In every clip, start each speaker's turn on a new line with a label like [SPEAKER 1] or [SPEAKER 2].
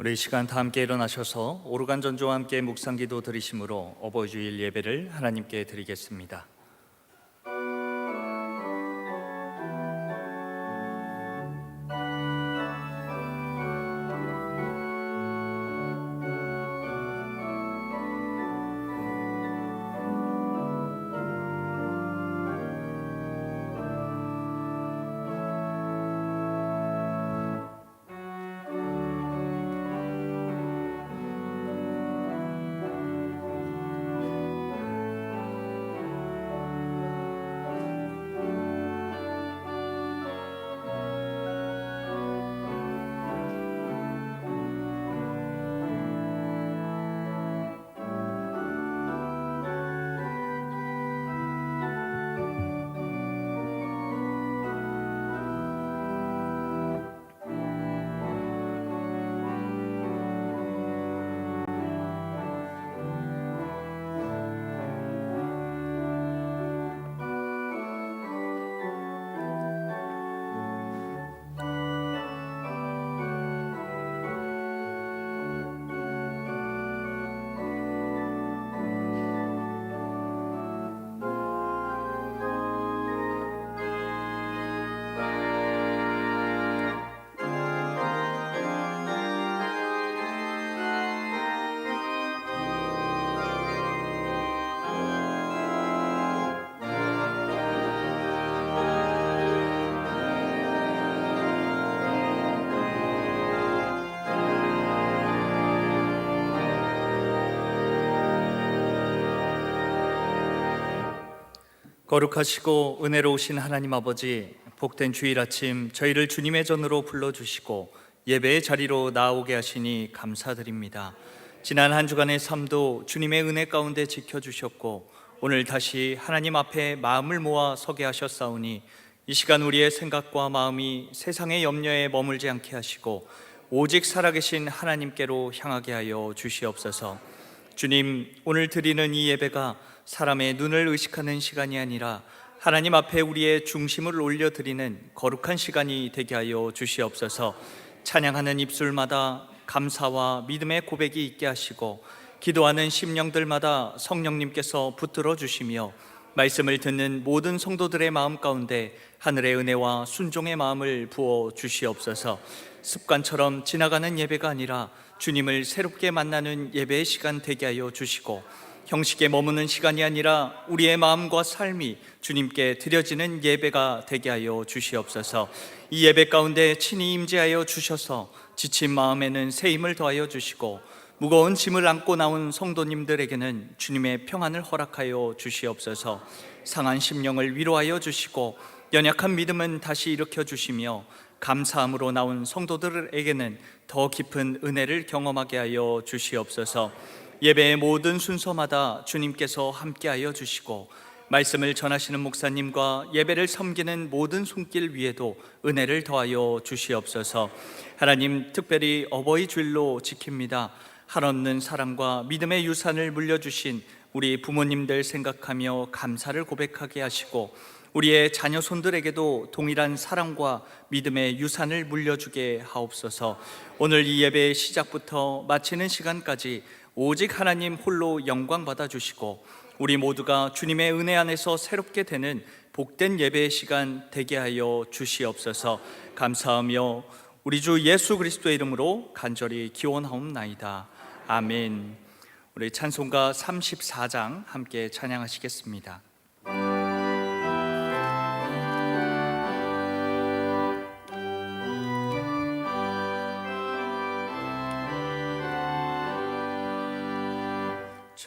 [SPEAKER 1] 우리 이 시간 다 함께 일어나셔서 오르간 전조와 함께 묵상기도 드리심으로 어버이주일 예배를 하나님께 드리겠습니다. 거룩하시고 은혜로우신 하나님 아버지, 복된 주일 아침 저희를 주님의 전으로 불러주시고 예배의 자리로 나오게 하시니 감사드립니다. 지난 한 주간의 삶도 주님의 은혜 가운데 지켜주셨고 오늘 다시 하나님 앞에 마음을 모아 서게 하셨사오니 이 시간 우리의 생각과 마음이 세상의 염려에 머물지 않게 하시고 오직 살아계신 하나님께로 향하게 하여 주시옵소서. 주님, 오늘 드리는 이 예배가 사람의 눈을 의식하는 시간이 아니라 하나님 앞에 우리의 중심을 올려드리는 거룩한 시간이 되게 하여 주시옵소서. 찬양하는 입술마다 감사와 믿음의 고백이 있게 하시고 기도하는 심령들마다 성령님께서 붙들어 주시며 말씀을 듣는 모든 성도들의 마음 가운데 하늘의 은혜와 순종의 마음을 부어 주시옵소서. 습관처럼 지나가는 예배가 아니라 주님을 새롭게 만나는 예배의 시간 되게 하여 주시고 형식에 머무는 시간이 아니라 우리의 마음과 삶이 주님께 드려지는 예배가 되게 하여 주시옵소서. 이 예배 가운데 친히 임재하여 주셔서 지친 마음에는 새 힘을 더하여 주시고 무거운 짐을 안고 나온 성도님들에게는 주님의 평안을 허락하여 주시옵소서. 상한 심령을 위로하여 주시고 연약한 믿음은 다시 일으켜 주시며 감사함으로 나온 성도들에게는 더 깊은 은혜를 경험하게 하여 주시옵소서. 예배의 모든 순서마다 주님께서 함께하여 주시고 말씀을 전하시는 목사님과 예배를 섬기는 모든 손길 위에도 은혜를 더하여 주시옵소서. 하나님, 특별히 어버이 주일로 지킵니다. 한없는 사랑과 믿음의 유산을 물려주신 우리 부모님들 생각하며 감사를 고백하게 하시고 우리의 자녀 손들에게도 동일한 사랑과 믿음의 유산을 물려주게 하옵소서. 오늘 이 예배의 시작부터 마치는 시간까지 오직 하나님 홀로 영광 받아주시고 우리 모두가 주님의 은혜 안에서 새롭게 되는 복된 예배의 시간 되게 하여 주시옵소서. 감사하며 우리 주 예수 그리스도의 이름으로 간절히 기원하옵나이다. 아멘. 우리 찬송가 34장 함께 찬양하시겠습니다.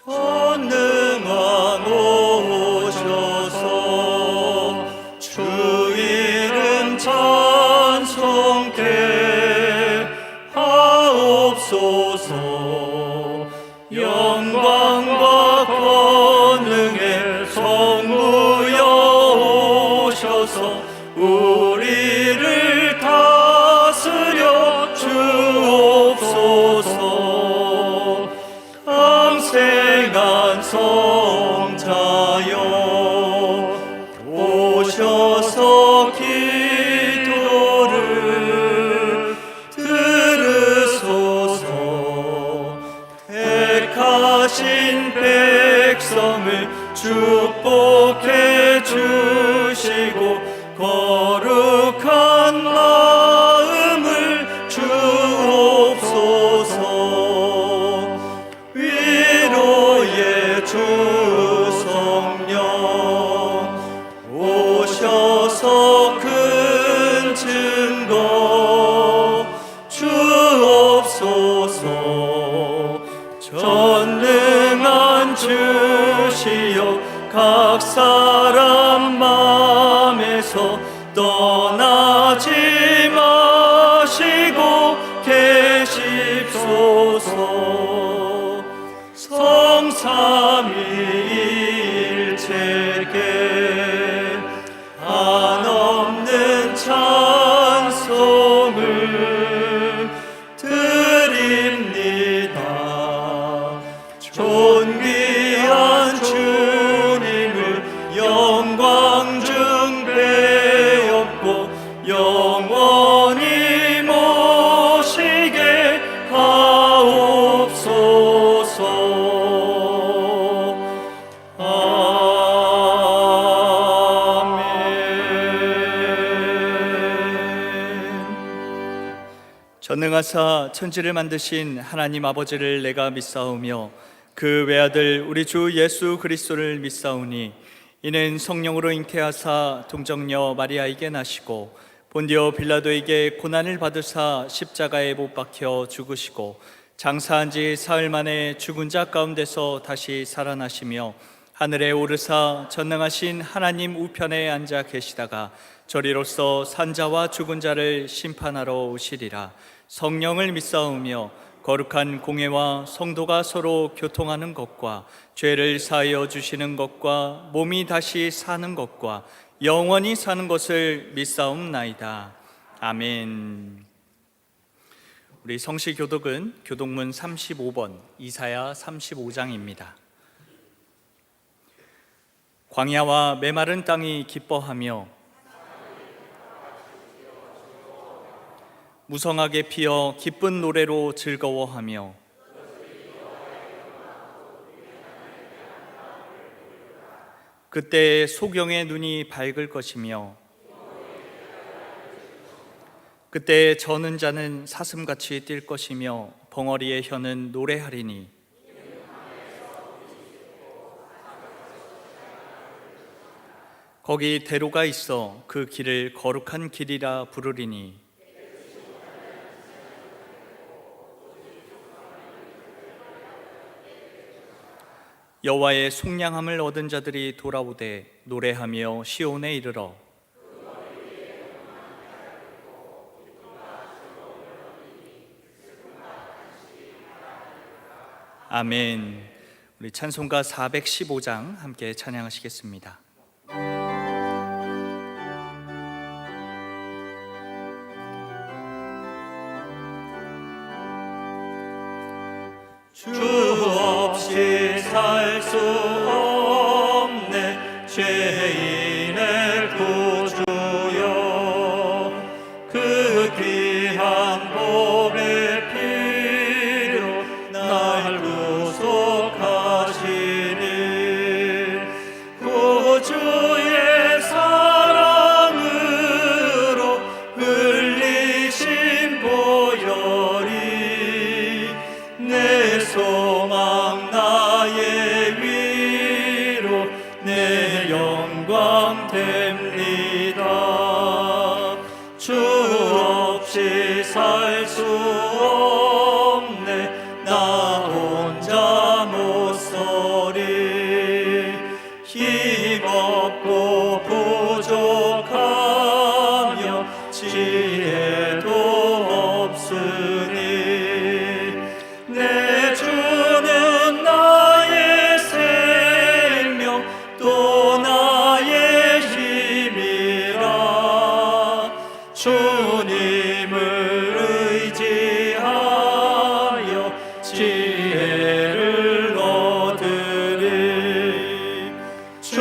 [SPEAKER 2] 전능한 오셔서 주 이름 찬송케 하옵소서. 영광과 권능의 삶을 축복해 주시고 거룩한 마음을 주옵소서. 위로의 주 성령 오셔서 큰 증거 주옵소서. 전능한 주시여 각 사람 맘에서 떠나지 마시고 계십소서. 성삼위일체께 한없는 찬송을 드립니다. 존귀한 주님을 영광 중 배웠고 영원히 모시게 하옵소서.
[SPEAKER 1] 전능하사 천지를 만드신 하나님 아버지를 내가 믿사오며 그 외아들 우리 주 예수 그리스도를 믿사오니 이는 성령으로 잉태하사 동정녀 마리아에게 나시고 본디오 빌라도에게 고난을 받으사 십자가에 못 박혀 죽으시고 장사한 지 사흘 만에 죽은 자 가운데서 다시 살아나시며 하늘에 오르사 전능하신 하나님 우편에 앉아 계시다가 저리로서 산자와 죽은 자를 심판하러 오시리라. 성령을 믿사오며 거룩한 공회와 성도가 서로 교통하는 것과 죄를 사하여 주시는 것과 몸이 다시 사는 것과 영원히 사는 것을 믿사옵나이다. 아멘. 우리 성시교독은 교독문 35번 이사야 35장입니다. 광야와 메마른 땅이 기뻐하며 무성하게 피어 기쁜 노래로 즐거워하며 그때 소경의 눈이 밝을 것이며 그때 저는 자는 사슴같이 뛸 것이며 벙어리의 혀는 노래하리니 거기 대로가 있어 그 길을 거룩한 길이라 부르리니 여호와의 속량함을 얻은 자들이 돌아오되 노래하며 시온에 이르러 아멘. 우리 찬송가 415장 함께 찬양하시겠습니다.
[SPEAKER 2] 주 없이 살 수 없네 죄인의 구주여. 그 귀한 보배 피로 날 구속하시니 구주의 사랑으로 흘리신 보혈이 내 소망 나의 위로 내 영광 됩니다. 주 없이 살 수 없네 나 혼자 못 서리. 힘없고 부족하며 지혜도 없으니 내 주는 나의 생명 또 나의 힘이라. 주님을 의지하여 지혜를 얻으리. 주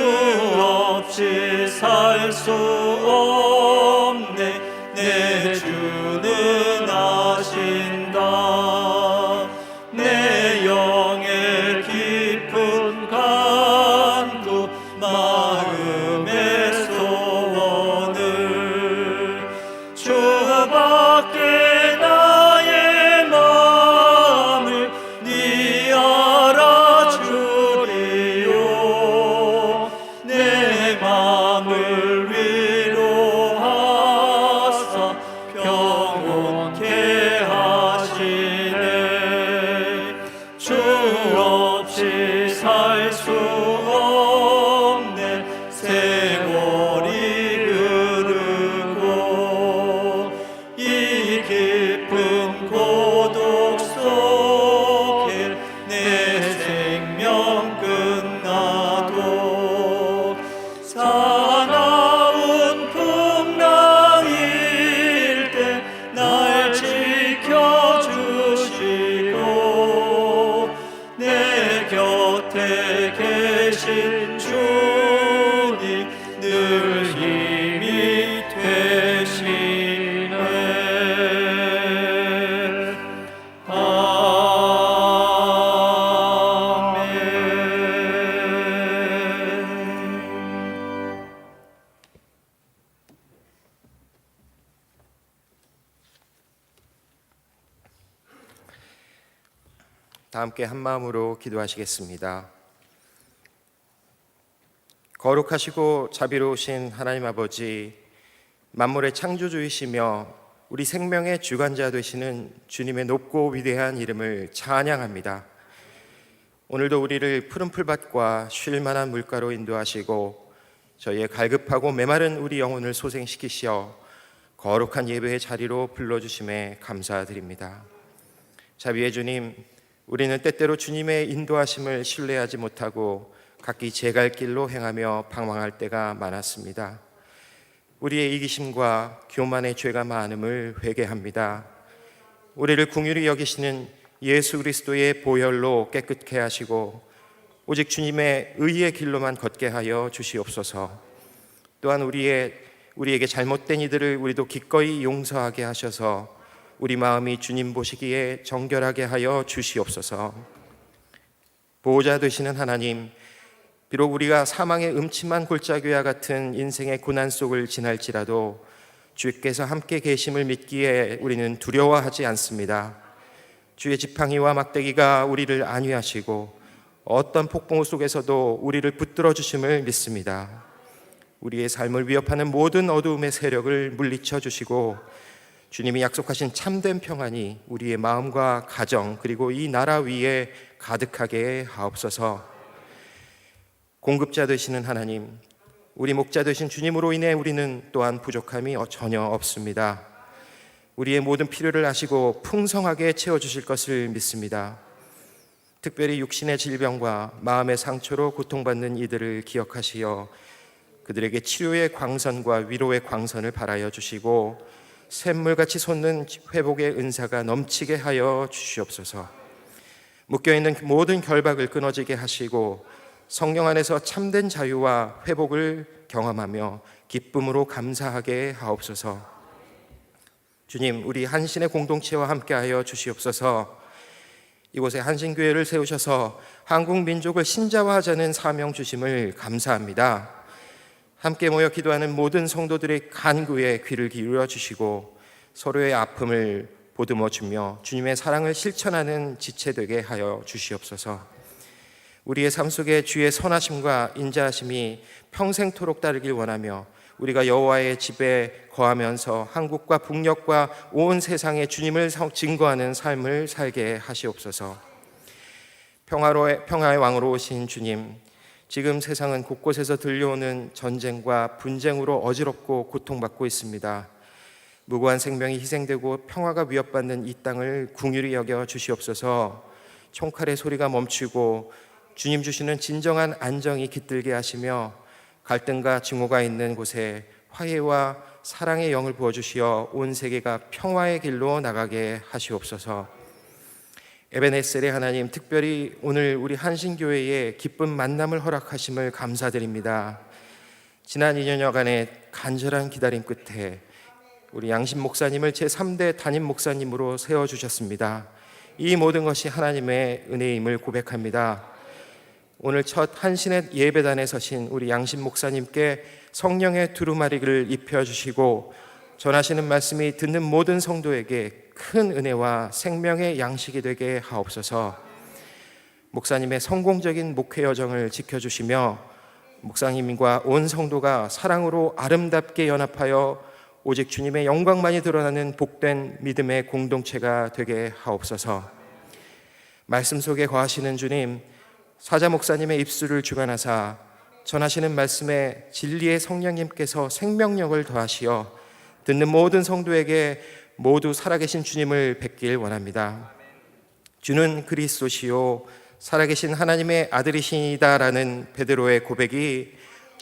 [SPEAKER 2] 없이 살 수 없네 내 주는 아신다. 내 영의 깊은 가 되신 주님 늘 힘이 되시네.
[SPEAKER 3] 다 함께 한 마음으로 기도하시겠습니다. 거룩하시고 자비로우신 하나님 아버지, 만물의 창조주이시며 우리 생명의 주관자 되시는 주님의 높고 위대한 이름을 찬양합니다. 오늘도 우리를 푸른 풀밭과 쉴 만한 물가로 인도하시고 저희의 갈급하고 메마른 우리 영혼을 소생시키시어 거룩한 예배의 자리로 불러주심에 감사드립니다. 자비의 주님, 우리는 때때로 주님의 인도하심을 신뢰하지 못하고 각기 제 갈 길로 행하며 방황할 때가 많았습니다. 우리의 이기심과 교만의 죄가 많음을 회개합니다. 우리를 긍휼히 여기시는 예수 그리스도의 보혈로 깨끗게 하시고 오직 주님의 의의 길로만 걷게 하여 주시옵소서. 또한 우리에게 잘못된 이들을 우리도 기꺼이 용서하게 하셔서 우리 마음이 주님 보시기에 정결하게 하여 주시옵소서. 보호자 되시는 하나님, 비록 우리가 사망의 음침한 골짜기와 같은 인생의 고난 속을 지날지라도 주께서 함께 계심을 믿기에 우리는 두려워하지 않습니다. 주의 지팡이와 막대기가 우리를 안위하시고 어떤 폭풍우 속에서도 우리를 붙들어 주심을 믿습니다. 우리의 삶을 위협하는 모든 어두움의 세력을 물리쳐 주시고 주님이 약속하신 참된 평안이 우리의 마음과 가정 그리고 이 나라 위에 가득하게 하옵소서. 공급자 되시는 하나님, 우리 목자 되신 주님으로 인해 우리는 또한 부족함이 전혀 없습니다. 우리의 모든 필요를 아시고 풍성하게 채워주실 것을 믿습니다. 특별히 육신의 질병과 마음의 상처로 고통받는 이들을 기억하시어 그들에게 치료의 광선과 위로의 광선을 발하여 주시고 샘물같이 솟는 회복의 은사가 넘치게 하여 주시옵소서. 묶여있는 모든 결박을 끊어지게 하시고 성령 안에서 참된 자유와 회복을 경험하며 기쁨으로 감사하게 하옵소서. 주님, 우리 한신의 공동체와 함께하여 주시옵소서. 이곳에 한신교회를 세우셔서 한국 민족을 신자화하자는 사명 주심을 감사합니다. 함께 모여 기도하는 모든 성도들의 간구에 귀를 기울여 주시고 서로의 아픔을 보듬어 주며 주님의 사랑을 실천하는 지체되게 하여 주시옵소서. 우리의 삶 속에 주의 선하심과 인자하심이 평생토록 따르길 원하며 우리가 여호와의 집에 거하면서 한국과 북녘과 온 세상에 주님을 증거하는 삶을 살게 하시옵소서. 평화의 왕으로 오신 주님, 지금 세상은 곳곳에서 들려오는 전쟁과 분쟁으로 어지럽고 고통받고 있습니다. 무고한 생명이 희생되고 평화가 위협받는 이 땅을 긍휼히 여겨 주시옵소서. 총칼의 소리가 멈추고 주님 주시는 진정한 안정이 깃들게 하시며 갈등과 증오가 있는 곳에 화해와 사랑의 영을 부어주시어 온 세계가 평화의 길로 나가게 하시옵소서. 에베네셀의 하나님, 특별히 오늘 우리 한신교회에 기쁜 만남을 허락하심을 감사드립니다. 지난 2년여간의 간절한 기다림 끝에 우리 양신 목사님을 제3대 담임 목사님으로 세워주셨습니다. 이 모든 것이 하나님의 은혜임을 고백합니다. 오늘 첫 한신의 예배단에 서신 우리 양신 목사님께 성령의 두루마리를 입혀주시고 전하시는 말씀이 듣는 모든 성도에게 큰 은혜와 생명의 양식이 되게 하옵소서. 목사님의 성공적인 목회 여정을 지켜주시며 목사님과 온 성도가 사랑으로 아름답게 연합하여 오직 주님의 영광만이 드러나는 복된 믿음의 공동체가 되게 하옵소서. 말씀 속에 거하시는 주님, 사자 목사님의 입술을 주관하사 전하시는 말씀에 진리의 성령님께서 생명력을 더하시어 듣는 모든 성도에게 모두 살아계신 주님을 뵙길 원합니다. 주는 그리스도시요 살아계신 하나님의 아들이시다라는 베드로의 고백이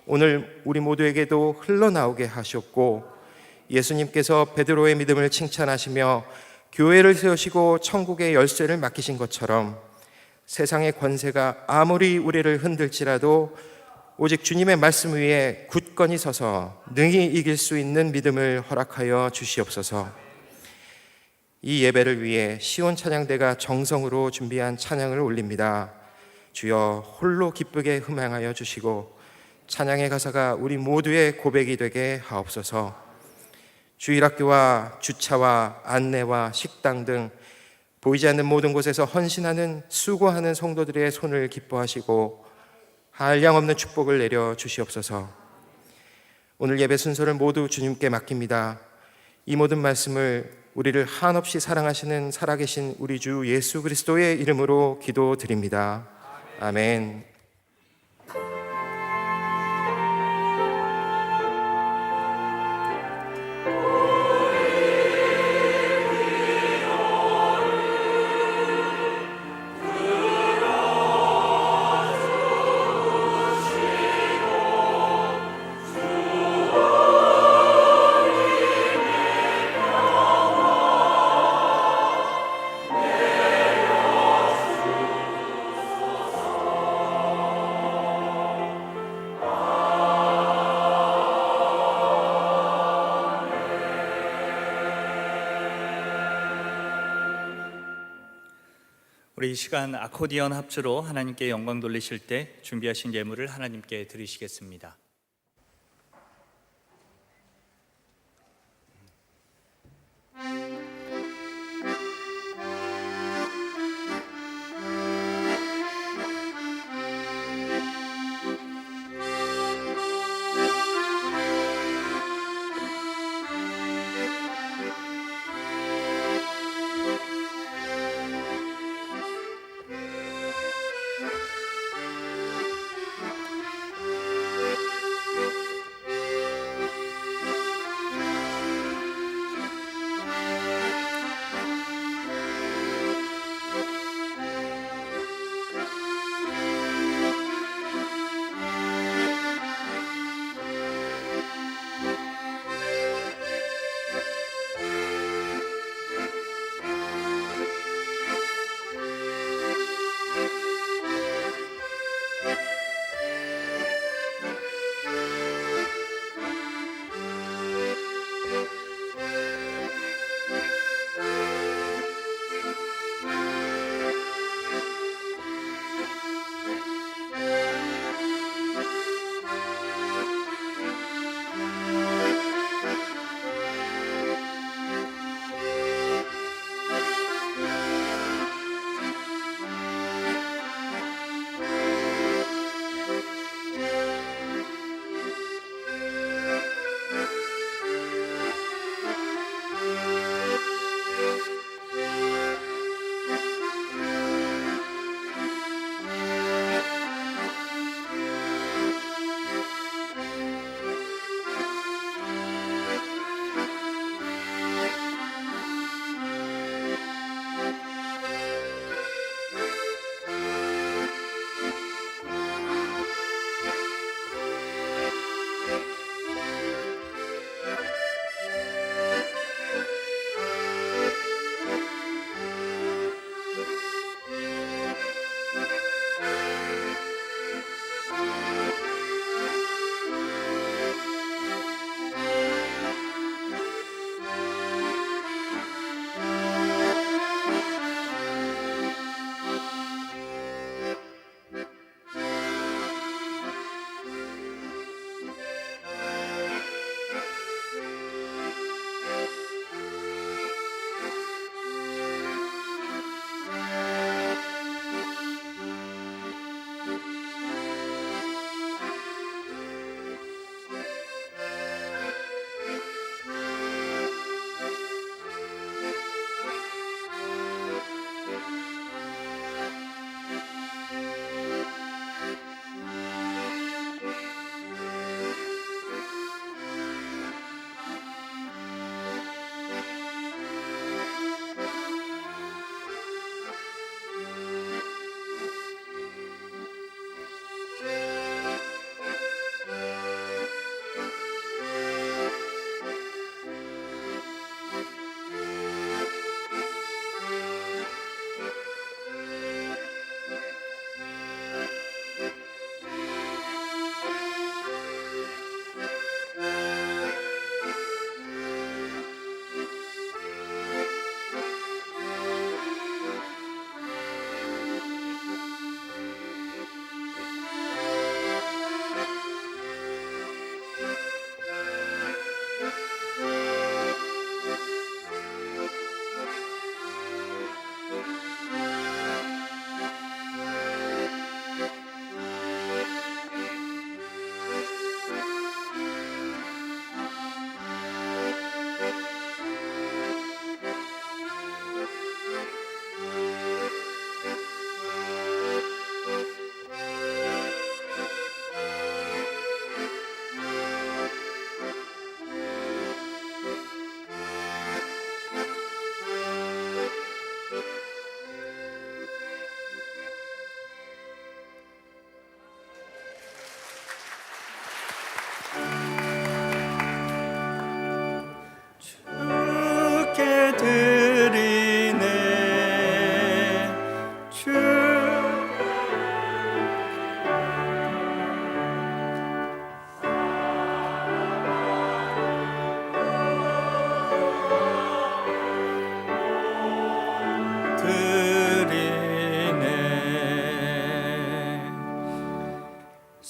[SPEAKER 3] 오늘 우리 모두에게도 흘러나오게 하셨고, 예수님께서 베드로의 믿음을 칭찬하시며 교회를 세우시고 천국의 열쇠를 맡기신 것처럼 세상의 권세가 아무리 우리를 흔들지라도 오직 주님의 말씀 위에 굳건히 서서 능히 이길 수 있는 믿음을 허락하여 주시옵소서. 이 예배를 위해 시온 찬양대가 정성으로 준비한 찬양을 올립니다. 주여 홀로 기쁘게 흠양하여 주시고 찬양의 가사가 우리 모두의 고백이 되게 하옵소서. 주일학교와 주차와 안내와 식당 등 보이지 않는 모든 곳에서 헌신하는 수고하는 성도들의 손을 기뻐하시고 한량없는 축복을 내려 주시옵소서. 오늘 예배 순서를 모두 주님께 맡깁니다. 이 모든 말씀을 우리를 한없이 사랑하시는 살아계신 우리 주 예수 그리스도의 이름으로 기도드립니다. 아멘.
[SPEAKER 1] 우리 이 시간 아코디언 합주로 하나님께 영광 돌리실 때 준비하신 예물을 하나님께 드리시겠습니다.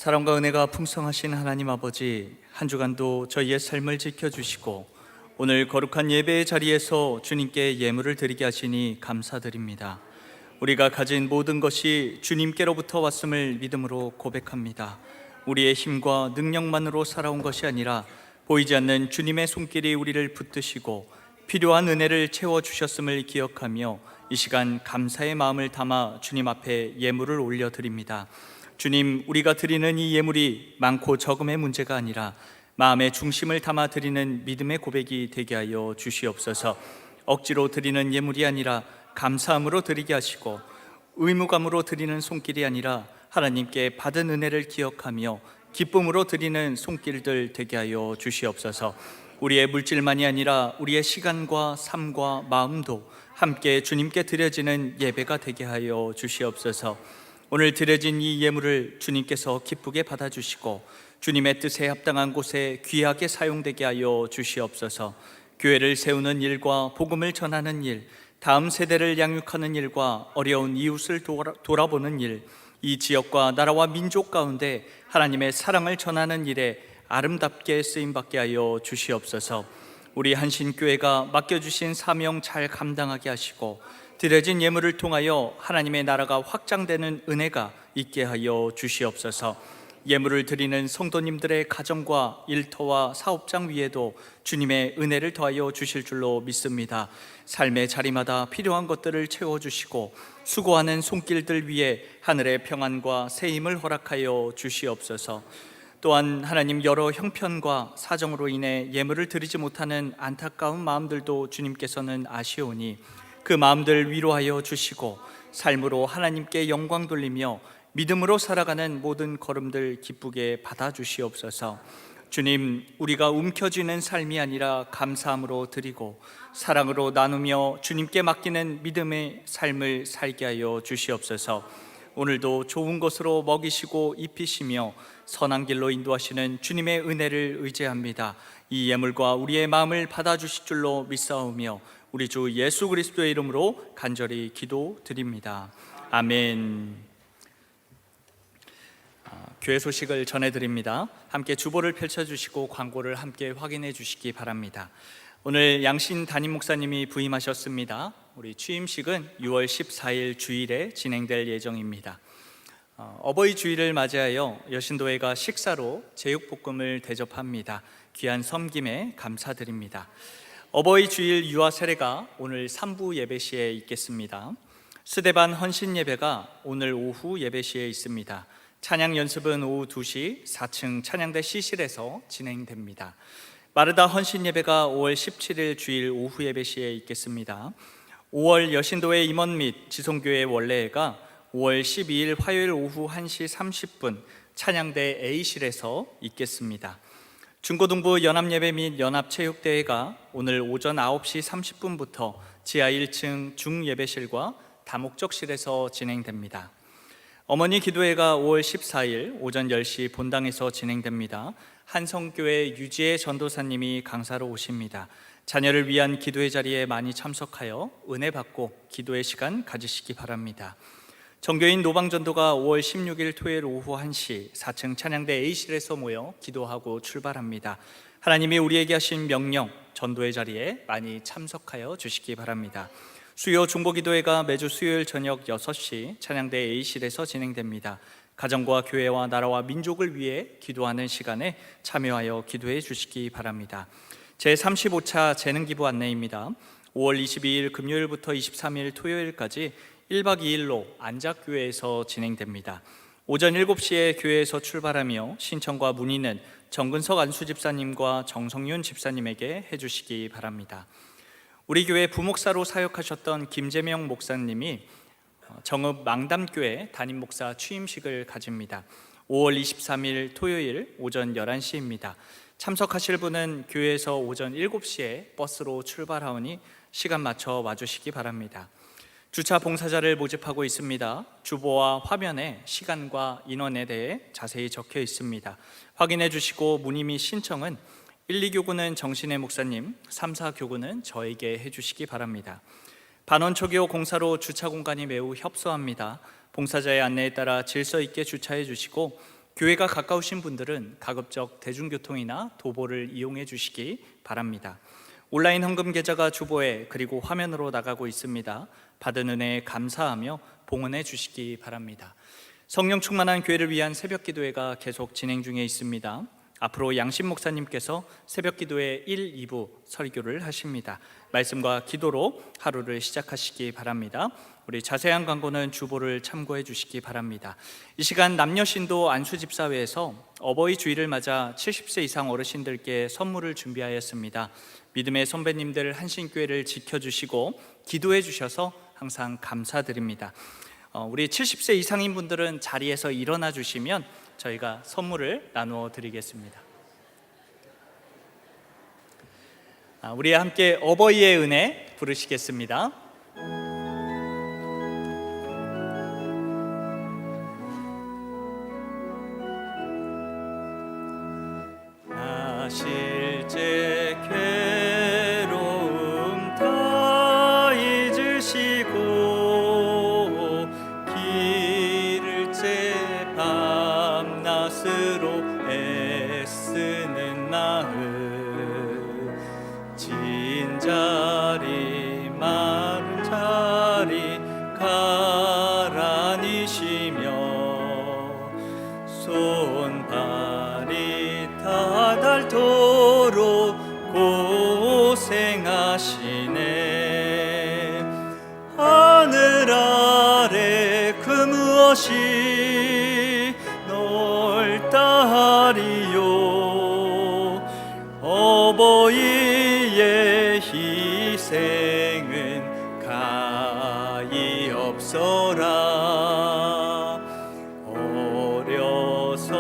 [SPEAKER 1] 사랑과 은혜가 풍성하신 하나님 아버지, 한 주간도 저희의 삶을 지켜주시고 오늘 거룩한 예배의 자리에서 주님께 예물을 드리게 하시니 감사드립니다. 우리가 가진 모든 것이 주님께로부터 왔음을 믿음으로 고백합니다. 우리의 힘과 능력만으로 살아온 것이 아니라 보이지 않는 주님의 손길이 우리를 붙드시고 필요한 은혜를 채워주셨음을 기억하며 이 시간 감사의 마음을 담아 주님 앞에 예물을 올려드립니다. 주님, 우리가 드리는 이 예물이 많고 적음의 문제가 아니라 마음의 중심을 담아 드리는 믿음의 고백이 되게 하여 주시옵소서. 억지로 드리는 예물이 아니라 감사함으로 드리게 하시고 의무감으로 드리는 손길이 아니라 하나님께 받은 은혜를 기억하며 기쁨으로 드리는 손길들 되게 하여 주시옵소서. 우리의 물질만이 아니라 우리의 시간과 삶과 마음도 함께 주님께 드려지는 예배가 되게 하여 주시옵소서. 오늘 드려진 이 예물을 주님께서 기쁘게 받아주시고 주님의 뜻에 합당한 곳에 귀하게 사용되게 하여 주시옵소서. 교회를 세우는 일과 복음을 전하는 일, 다음 세대를 양육하는 일과 어려운 이웃을 돌아보는 일, 이 지역과 나라와 민족 가운데 하나님의 사랑을 전하는 일에 아름답게 쓰임받게 하여 주시옵소서. 우리 한신교회가 맡겨주신 사명 잘 감당하게 하시고 드려진 예물을 통하여 하나님의 나라가 확장되는 은혜가 있게 하여 주시옵소서. 예물을 드리는 성도님들의 가정과 일터와 사업장 위에도 주님의 은혜를 더하여 주실 줄로 믿습니다. 삶의 자리마다 필요한 것들을 채워주시고 수고하는 손길들 위에 하늘의 평안과 새 힘을 허락하여 주시옵소서. 또한 하나님, 여러 형편과 사정으로 인해 예물을 드리지 못하는 안타까운 마음들도 주님께서는 아시오니 그 마음들 위로하여 주시고 삶으로 하나님께 영광 돌리며 믿음으로 살아가는 모든 걸음들 기쁘게 받아주시옵소서. 주님, 우리가 움켜쥐는 삶이 아니라 감사함으로 드리고 사랑으로 나누며 주님께 맡기는 믿음의 삶을 살게 하여 주시옵소서. 오늘도 좋은 것으로 먹이시고 입히시며 선한 길로 인도하시는 주님의 은혜를 의지합니다. 이 예물과 우리의 마음을 받아주실 줄로 믿사오며 우리 주 예수 그리스도의 이름으로 간절히 기도드립니다. 아멘. 교회 소식을 전해드립니다. 함께 주보를 펼쳐주시고 광고를 함께 확인해 주시기 바랍니다. 오늘 양신 담임 목사님이 부임하셨습니다. 우리 취임식은 6월 14일 주일에 진행될 예정입니다. 어버이 주일을 맞이하여 여신도회가 식사로 제육볶음을 대접합니다. 귀한 섬김에 감사드립니다. 어버이 주일 유아 세례가 오늘 3부 예배 시에 있겠습니다. 스데반 헌신 예배가 오늘 오후 예배 시에 있습니다. 찬양 연습은 오후 2시 4층 찬양대 C실에서 진행됩니다. 마르다 헌신 예배가 5월 17일 주일 오후 예배 시에 있겠습니다. 5월 여신도회 임원 및 지성교회 원례회가 5월 12일 화요일 오후 1시 30분 찬양대 A실에서 있겠습니다. 중고등부 연합예배 및 연합체육대회가 오늘 오전 9시 30분부터 지하 1층 중예배실과 다목적실에서 진행됩니다. 어머니 기도회가 5월 14일 오전 10시 본당에서 진행됩니다. 한성교회 유지혜 전도사님이 강사로 오십니다. 자녀를 위한 기도의 자리에 많이 참석하여 은혜 받고 기도의 시간 가지시기 바랍니다. 정교인 노방전도가 5월 16일 토요일 오후 1시 4층 찬양대 A실에서 모여 기도하고 출발합니다. 하나님이 우리에게 하신 명령, 전도의 자리에 많이 참석하여 주시기 바랍니다. 수요 중보기도회가 매주 수요일 저녁 6시 찬양대 A실에서 진행됩니다. 가정과 교회와 나라와 민족을 위해 기도하는 시간에 참여하여 기도해 주시기 바랍니다. 제35차 재능기부 안내입니다. 5월 22일 금요일부터 23일 토요일까지 1박 2일로 안작교회에서 진행됩니다. 오전 7시에 교회에서 출발하며 신청과 문의는 정근석 안수집사님과 정성윤 집사님에게 해주시기 바랍니다. 우리 교회 부목사로 사역하셨던 김재명 목사님이 정읍 망담교회 담임 목사 취임식을 가집니다. 5월 23일 토요일 오전 11시입니다. 참석하실 분은 교회에서 오전 7시에 버스로 출발하오니 시간 맞춰 와주시기 바랍니다. 주차 봉사자를 모집하고 있습니다. 주보와 화면에 시간과 인원에 대해 자세히 적혀 있습니다. 확인해 주시고 문의 및 신청은 1, 2교구는 정신의 목사님, 3, 4교구는 저에게 해주시기 바랍니다. 반원초교 공사로 주차 공간이 매우 협소합니다. 봉사자의 안내에 따라 질서 있게 주차해 주시고 교회가 가까우신 분들은 가급적 대중교통이나 도보를 이용해 주시기 바랍니다. 온라인 헌금 계좌가 주보에 그리고 화면으로 나가고 있습니다. 받은 은혜에 감사하며 봉헌해 주시기 바랍니다. 성령 충만한 교회를 위한 새벽 기도회가 계속 진행 중에 있습니다. 앞으로 양심 목사님께서 새벽 기도회 1, 2부 설교를 하십니다. 말씀과 기도로 하루를 시작하시기 바랍니다. 우리 자세한 광고는 주보를 참고해 주시기 바랍니다. 이 시간 남녀신도 안수집사회에서 어버이 주일을 맞아 70세 이상 어르신들께 선물을 준비하였습니다. 믿음의 선배님들 한신교회를 지켜주시고 기도해 주셔서 항상 감사드립니다. 우리 70세 이상인 분들은 자리에서 일어나 주시면 저희가 선물을 나누어 드리겠습니다. 우리 함께 어버이의 은혜 부르시겠습니다. 나 실제 괴로움 다 잊으시고 길을 째 밤낮으로 애쓰는 마음 진자리 마른 자리 가라니시며 손발이 다 닳도록 고생하시네. 하늘 아래 그 무엇이 넓다 하리요. 어버이의 희생은 가히 없어라. 어려서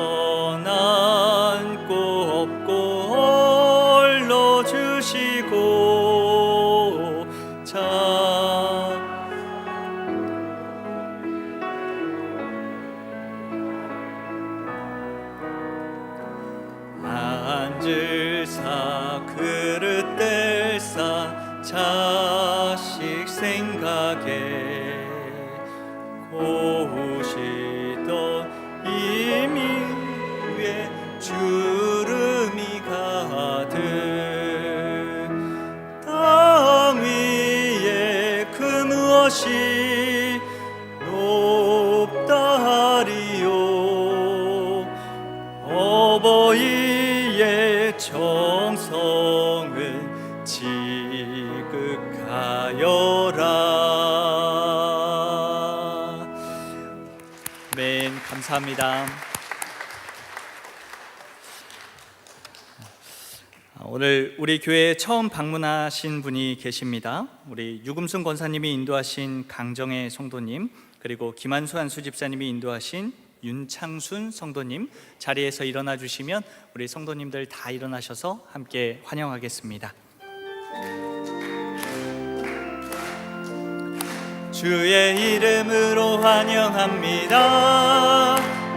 [SPEAKER 1] 남고 없고 얼러주시고 앉을사 그릇 뗄사 자식 생각에 고우시던 이미 위에 주름이 가득 땅 위에 그 무엇이 높다 하리요. 어버이의 정성은 지극하여라. 아멘. 감사합니다. 오늘 우리 교회에 처음 방문하신 분이 계십니다. 우리 유금순 권사님이 인도하신 강정혜 성도님, 그리고 김한수 안수집사님이 인도하신 윤창순 성도님, 자리에서 일어나 주시면 우리 성도님들 다 일어나셔서 함께 환영하겠습니다. 주의 이름으로 환영합니다.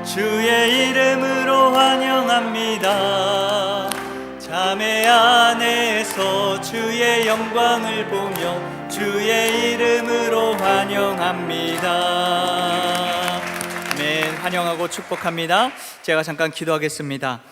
[SPEAKER 1] 주의 이름으로 환영합니다. 자매 안에서 주의 영광을 보며 주의 이름으로 환영합니다. 아멘. 환영하고 축복합니다. 제가 잠깐 기도하겠습니다.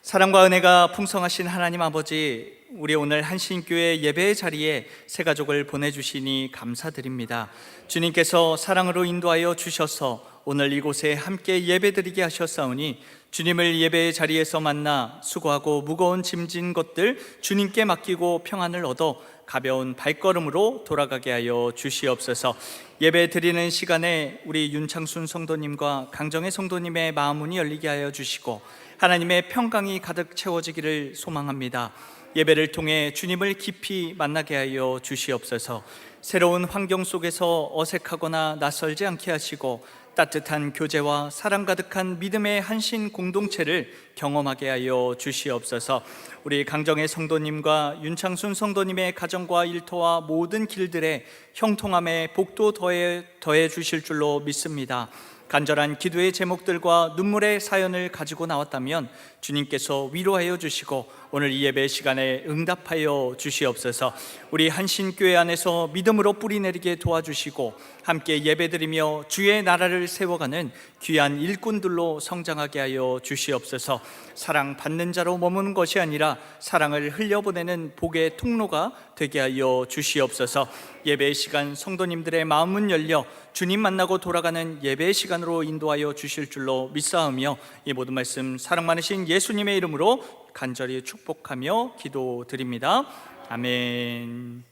[SPEAKER 1] 사랑과 은혜가 풍성하신 하나님 아버지, 우리 오늘 한신교회 예배의 자리에 새 가족을 보내주시니 감사드립니다. 주님께서 사랑으로 인도하여 주셔서 오늘 이곳에 함께 예배드리게 하셨사오니 주님을 예배의 자리에서 만나 수고하고 무거운 짐진 것들 주님께 맡기고 평안을 얻어 가벼운 발걸음으로 돌아가게 하여 주시옵소서. 예배 드리는 시간에 우리 윤창순 성도님과 강정혜 성도님의 마음문이 열리게 하여 주시고 하나님의 평강이 가득 채워지기를 소망합니다. 예배를 통해 주님을 깊이 만나게 하여 주시옵소서. 새로운 환경 속에서 어색하거나 낯설지 않게 하시고 따뜻한 교제와 사랑 가득한 믿음의 한신 공동체를 경험하게 하여 주시옵소서. 우리 강정혜 성도님과 윤창순 성도님의 가정과 일터와 모든 길들에 형통함의 복도 더해 주실 줄로 믿습니다. 간절한 기도의 제목들과 눈물의 사연을 가지고 나왔다면 주님께서 위로하여 주시고 오늘 이 예배 시간에 응답하여 주시옵소서. 우리 한신교회 안에서 믿음으로 뿌리내리게 도와주시고 함께 예배드리며 주의 나라를 세워가는 귀한 일꾼들로 성장하게 하여 주시옵소서. 사랑받는 자로 머무는 것이 아니라 사랑을 흘려보내는 복의 통로가 되게 하여 주시옵소서. 예배 시간 성도님들의 마음은 열려 주님 만나고 돌아가는 예배 시간으로 인도하여 주실 줄로 믿사오며 이 모든 말씀 사랑 많으신 예수님의 이름으로 간절히 축복하며 기도드립니다. 아멘.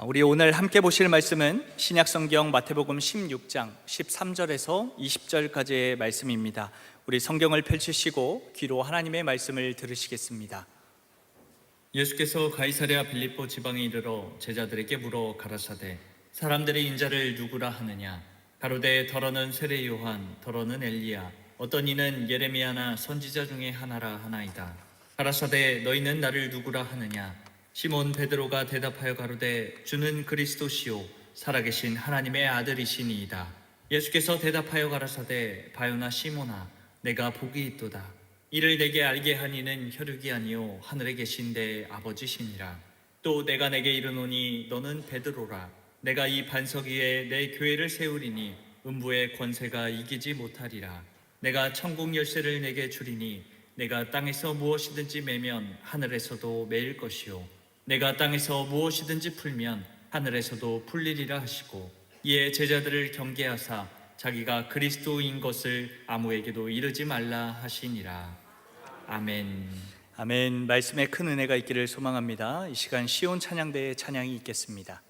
[SPEAKER 1] 우리 오늘 함께 보실 말씀은 신약성경 마태복음 16장 13절에서 20절까지의 말씀입니다. 우리 성경을 펼치시고 귀로 하나님의 말씀을 들으시겠습니다. 예수께서 가이사랴 빌립보 지방에 이르러 제자들에게 물어 가라사대 사람들이 인자를 누구라 하느냐? 가로되 더러는 세례 요한, 더러는 엘리야, 어떤 이는 예레미야나 선지자 중에 하나라 하나이다. 가라사대 너희는 나를 누구라 하느냐? 시몬 베드로가 대답하여 가로되 주는 그리스도시요 살아계신 하나님의 아들이시니이다. 예수께서 대답하여 가라사대 바요나 시몬아 내가 복이 있도다. 이를 내게 알게 한 이는 혈육이 아니요 하늘에 계신 내 아버지시니라. 또 내가 내게 이르노니 너는 베드로라. 내가 이 반석 위에 내 교회를 세우리니 음부의 권세가 이기지 못하리라. 내가 천국 열쇠를 내게 주리니 내가 땅에서 무엇이든지 매면 하늘에서도 매일 것이요 내가 땅에서 무엇이든지 풀면 하늘에서도 풀리리라 하시고 이에 제자들을 경계하사 자기가 그리스도인 것을 아무에게도 이르지 말라 하시니라. 아멘. 아멘. 말씀에 큰 은혜가 있기를 소망합니다. 이 시간 시온 찬양대의 찬양이 있겠습니다.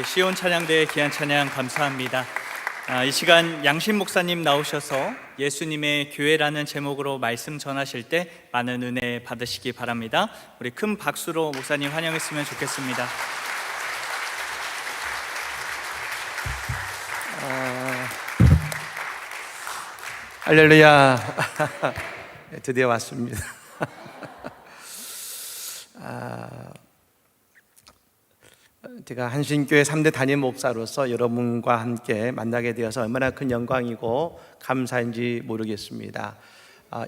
[SPEAKER 1] 우리 시온 찬양대의 귀한 찬양 감사합니다. 이 시간 양신 목사님 나오셔서 예수님의 교회라는 제목으로 말씀 전하실 때 많은 은혜 받으시기 바랍니다. 우리 큰 박수로 목사님 환영했으면 좋겠습니다.
[SPEAKER 4] 할렐루야. 드디어 왔습니다. 제가 한신교회 3대 담임 목사로서 여러분과 함께 만나게 되어서 얼마나 큰 영광이고 감사인지 모르겠습니다.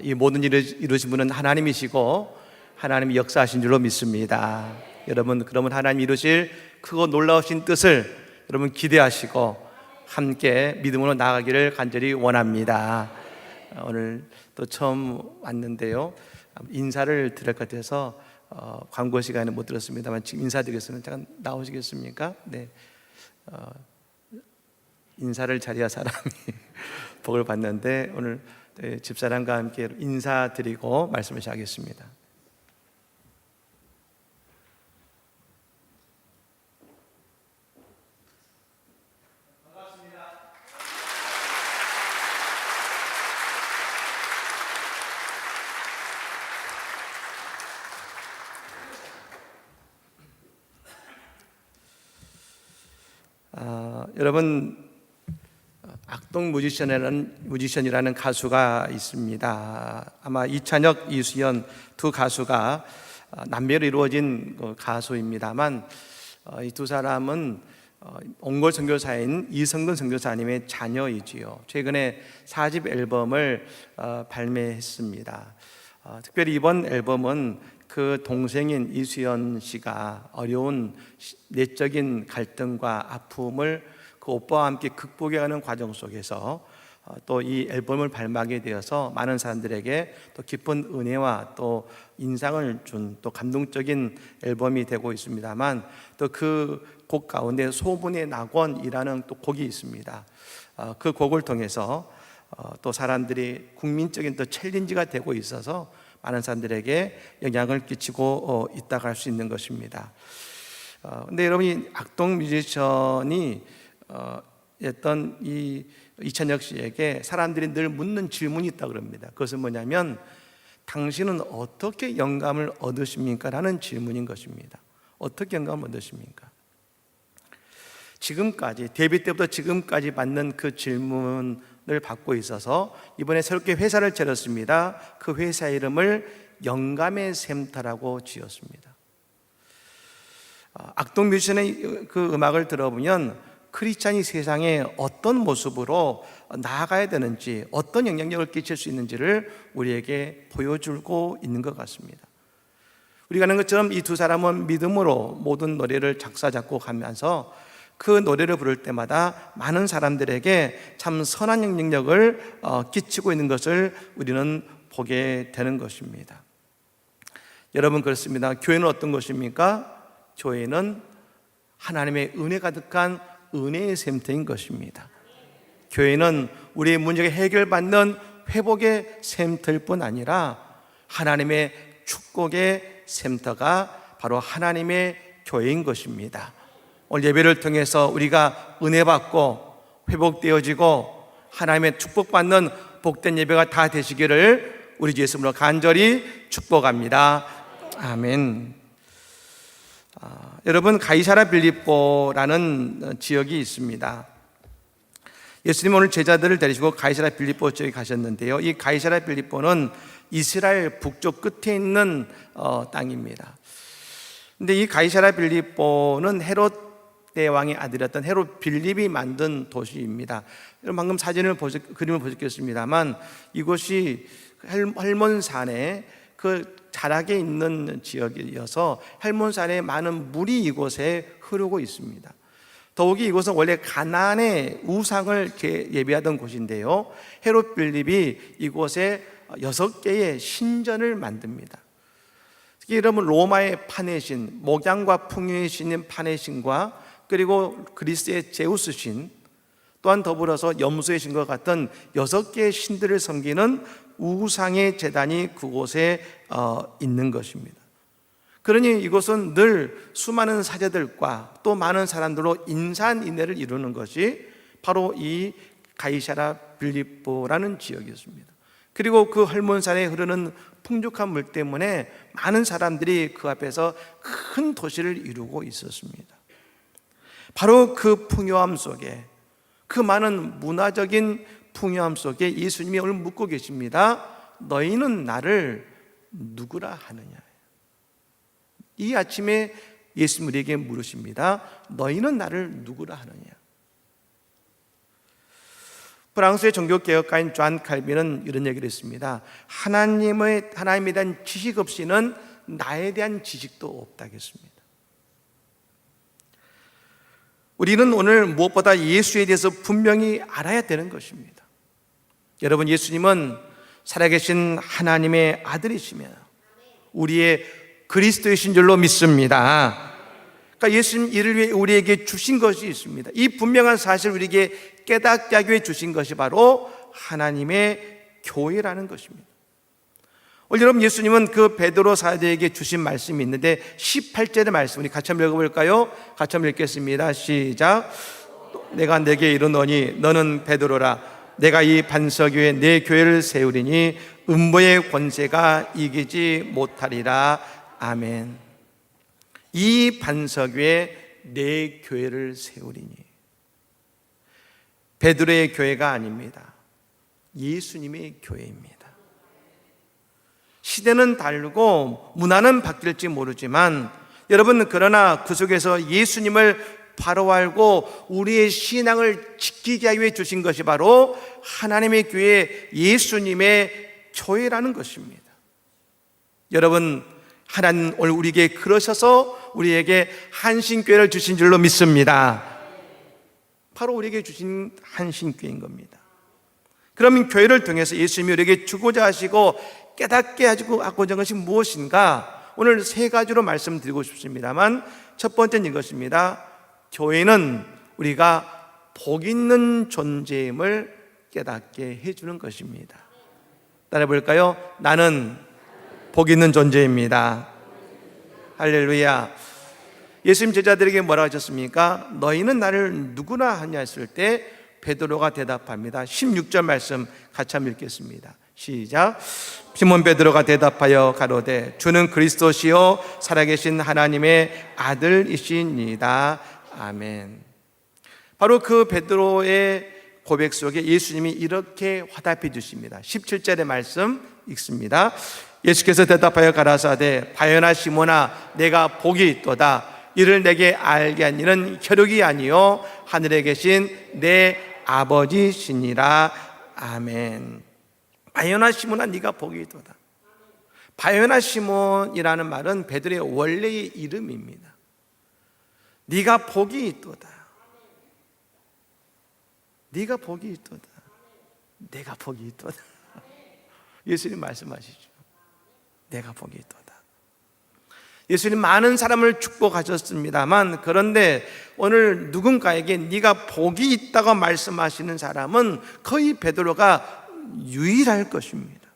[SPEAKER 4] 이 모든 일을 이루신 분은 하나님이시고 하나님이 역사하신 줄로 믿습니다. 여러분, 그러면 하나님 이루실 크고 놀라우신 뜻을 여러분 기대하시고 함께 믿음으로 나아가기를 간절히 원합니다. 오늘 또 처음 왔는데요, 인사를 드릴 것 같아서 광고 시간에 못 들었습니다만 지금 인사드리겠습니다. 잠깐 나오시겠습니까? 네. 인사를 잘해야 사람이 복을 받는데 오늘 집사람과 함께 인사드리고 말씀을 시작하겠습니다. 여러분, 악동 뮤지션이라는 가수가 있습니다. 아마 이찬혁, 이수연 두 가수가 남매로 이루어진 가수입니다만 이 두 사람은 옹골 선교사인 이성근 선교사님의 자녀이지요. 최근에 4집 앨범을 발매했습니다. 특별히 이번 앨범은 그 동생인 이수연 씨가 어려운 내적인 갈등과 아픔을 그 오빠와 함께 극복해가는 과정 속에서 또 이 앨범을 발매하게 되어서 많은 사람들에게 또 깊은 은혜와 또 인상을 준 또 감동적인 앨범이 되고 있습니다만, 또 그 곡 가운데 소분의 낙원이라는 또 곡이 있습니다. 그 곡을 통해서 또 사람들이 국민적인 또 챌린지가 되고 있어서 많은 사람들에게 영향을 끼치고 있다고 할 수 있는 것입니다. 근데 여러분이 악동 뮤지션이 했던 이 이찬혁 씨에게 사람들이 늘 묻는 질문이 있다고 그럽니다. 그것은 뭐냐면, 당신은 어떻게 영감을 얻으십니까? 라는 질문인 것입니다. 어떻게 영감을 얻으십니까? 지금까지, 데뷔 때부터 지금까지 받는 그 질문을 받고 있어서 이번에 새롭게 회사를 차렸습니다. 그 회사 이름을 영감의 센터라고 지었습니다. 악동 뮤지션의 그 음악을 들어보면 크리스찬이 세상에 어떤 모습으로 나아가야 되는지, 어떤 영향력을 끼칠 수 있는지를 우리에게 보여주고 있는 것 같습니다. 우리가 아는 것처럼 이 두 사람은 믿음으로 모든 노래를 작사 작곡하면서 그 노래를 부를 때마다 많은 사람들에게 참 선한 영향력을 끼치고 있는 것을 우리는 보게 되는 것입니다. 여러분, 그렇습니다. 교회는 어떤 것입니까? 교회는 하나님의 은혜 가득한 은혜의 센터인 것입니다. 교회는 우리의 문제가 해결받는 회복의 센터일 뿐 아니라 하나님의 축복의 센터가 바로 하나님의 교회인 것입니다. 오늘 예배를 통해서 우리가 은혜 받고 회복되어지고 하나님의 축복받는 복된 예배가 다 되시기를 우리 주 예수님으로 간절히 축복합니다. 아멘. 여러분, 가이사라 빌립보라는 지역이 있습니다. 예수님 오늘 제자들을 데리시고 가이사라 빌립보 지역에 가셨는데요, 이 가이사라 빌립보는 이스라엘 북쪽 끝에 있는 땅입니다. 근데 이 가이사라 빌립보는 헤롯 대왕의 아들이었던 헤롯 빌립이 만든 도시입니다. 여러분, 방금 그림을 보셨겠습니다만 이곳이 헬몬산에 그 자락에 있는 지역이어서 헬몬산에 많은 물이 이곳에 흐르고 있습니다. 더욱이 이곳은 원래 가나안의 우상을 예배하던 곳인데요, 헤롯 빌립이 이곳에 6개의 신전을 만듭니다. 특히 여러분, 로마의 파네신, 목양과 풍요의 신인 파네신과 그리고 그리스의 제우스 신, 또한 더불어서 염소의 신과 같은 6개의 신들을 섬기는 우상의 제단이 그곳에 있는 것입니다. 그러니 이곳은 늘 수많은 사제들과 또 많은 사람들로 인산인해를 이루는 것이 바로 이 가이사랴 빌립보라는 지역이었습니다. 그리고 그 헐몬산에 흐르는 풍족한 물 때문에 많은 사람들이 그 앞에서 큰 도시를 이루고 있었습니다. 바로 그 풍요함 속에, 그 많은 문화적인 풍요함 속에 예수님이 오늘 묻고 계십니다. 너희는 나를 누구라 하느냐? 이 아침에 예수님 우리에게 물으십니다. 너희는 나를 누구라 하느냐? 프랑스의 종교개혁가인 존 칼빈은 이런 얘기를 했습니다. 하나님에 대한 지식 없이는 나에 대한 지식도 없다겠습니다. 우리는 오늘 무엇보다 예수에 대해서 분명히 알아야 되는 것입니다. 여러분, 예수님은 살아계신 하나님의 아들이시며 우리의 그리스도이신 줄로 믿습니다. 그러니까 예수님 이를 위해 우리에게 주신 것이 있습니다. 이 분명한 사실을 우리에게 깨닫게 하기 위해 주신 것이 바로 하나님의 교회라는 것입니다. 오늘 여러분, 예수님은 그 베드로 사도에게 주신 말씀이 있는데 18절의 말씀 우리 같이 한번 읽어볼까요? 같이 한번 읽겠습니다. 시작. 내가 내게 이르노니 너는 베드로라. 내가 이 반석 위에 내 교회를 세우리니 음부의 권세가 이기지 못하리라. 아멘. 이 반석 위에 내 교회를 세우리니. 베드로의 교회가 아닙니다. 예수님의 교회입니다. 시대는 다르고 문화는 바뀔지 모르지만 여러분, 그러나 그 속에서 예수님을 바로 알고 우리의 신앙을 지키게 하기 위해 주신 것이 바로 하나님의 교회, 예수님의 교회라는 것입니다. 여러분, 하나님 오늘 우리에게 그러셔서 우리에게 한신교회를 주신 줄로 믿습니다. 바로 우리에게 주신 한신교회인 겁니다. 그러면 교회를 통해서 예수님이 우리에게 주고자 하시고 깨닫게 하고자 하는 것이 무엇인가? 오늘 세 가지로 말씀드리고 싶습니다만, 첫 번째는 이것입니다. 교회는 우리가 복 있는 존재임을 깨닫게 해주는 것입니다. 따라해 볼까요? 나는 복 있는 존재입니다. 할렐루야. 예수님 제자들에게 뭐라고 하셨습니까? 너희는 나를 누구나 하냐 했을 때 베드로가 대답합니다. 16절 말씀 같이 한번 읽겠습니다. 시작. 시몬 베드로가 대답하여 가로되 주는 그리스도시요 살아계신 하나님의 아들이시니이다. 아멘. 바로 그 베드로의 고백 속에 예수님이 이렇게 화답해 주십니다. 17절의 말씀 읽습니다. 예수께서 대답하여 가라사대 바요나 시몬아 내가 복이 있도다. 이를 내게 알게 한 이는 혈육이 아니요 하늘에 계신 내 아버지시니라. 아멘. 바요나 시몬아 네가 복이 있도다. 바요나 시몬이라는 말은 베드로의 원래의 이름입니다. 네가 복이 있도다. 네가 복이 있도다. 내가 복이 있도다. 예수님 말씀하시죠. 내가 복이 있도다. 예수님 많은 사람을 축복하셨습니다만, 그런데 오늘 누군가에게 네가 복이 있다고 말씀하시는 사람은 거의 베드로가 유일할 것입니다.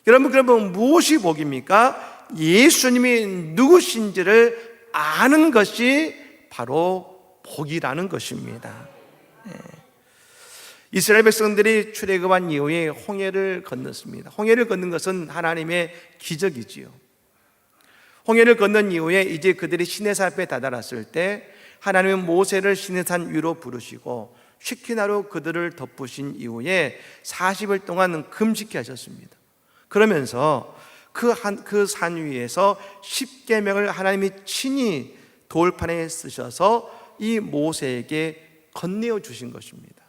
[SPEAKER 4] 여러분, 그러면 무엇이 복입니까? 예수님이 누구신지를 아는 것이 바로 복이라는 것입니다. 이스라엘 백성들이 출애굽한 이후에 홍해를 건넜습니다. 홍해를 건넌 것은 하나님의 기적이지요. 홍해를 건넌 이후에 이제 그들이 시내산 앞에 다다랐을 때 하나님은 모세를 시내산 위로 부르시고 쉐키나로 그들을 덮으신 이후에 40일 동안 금식케 하셨습니다. 그러면서 그 산 위에서 십계명을 하나님이 친히 돌판에 쓰셔서 이 모세에게 건네어 주신 것입니다.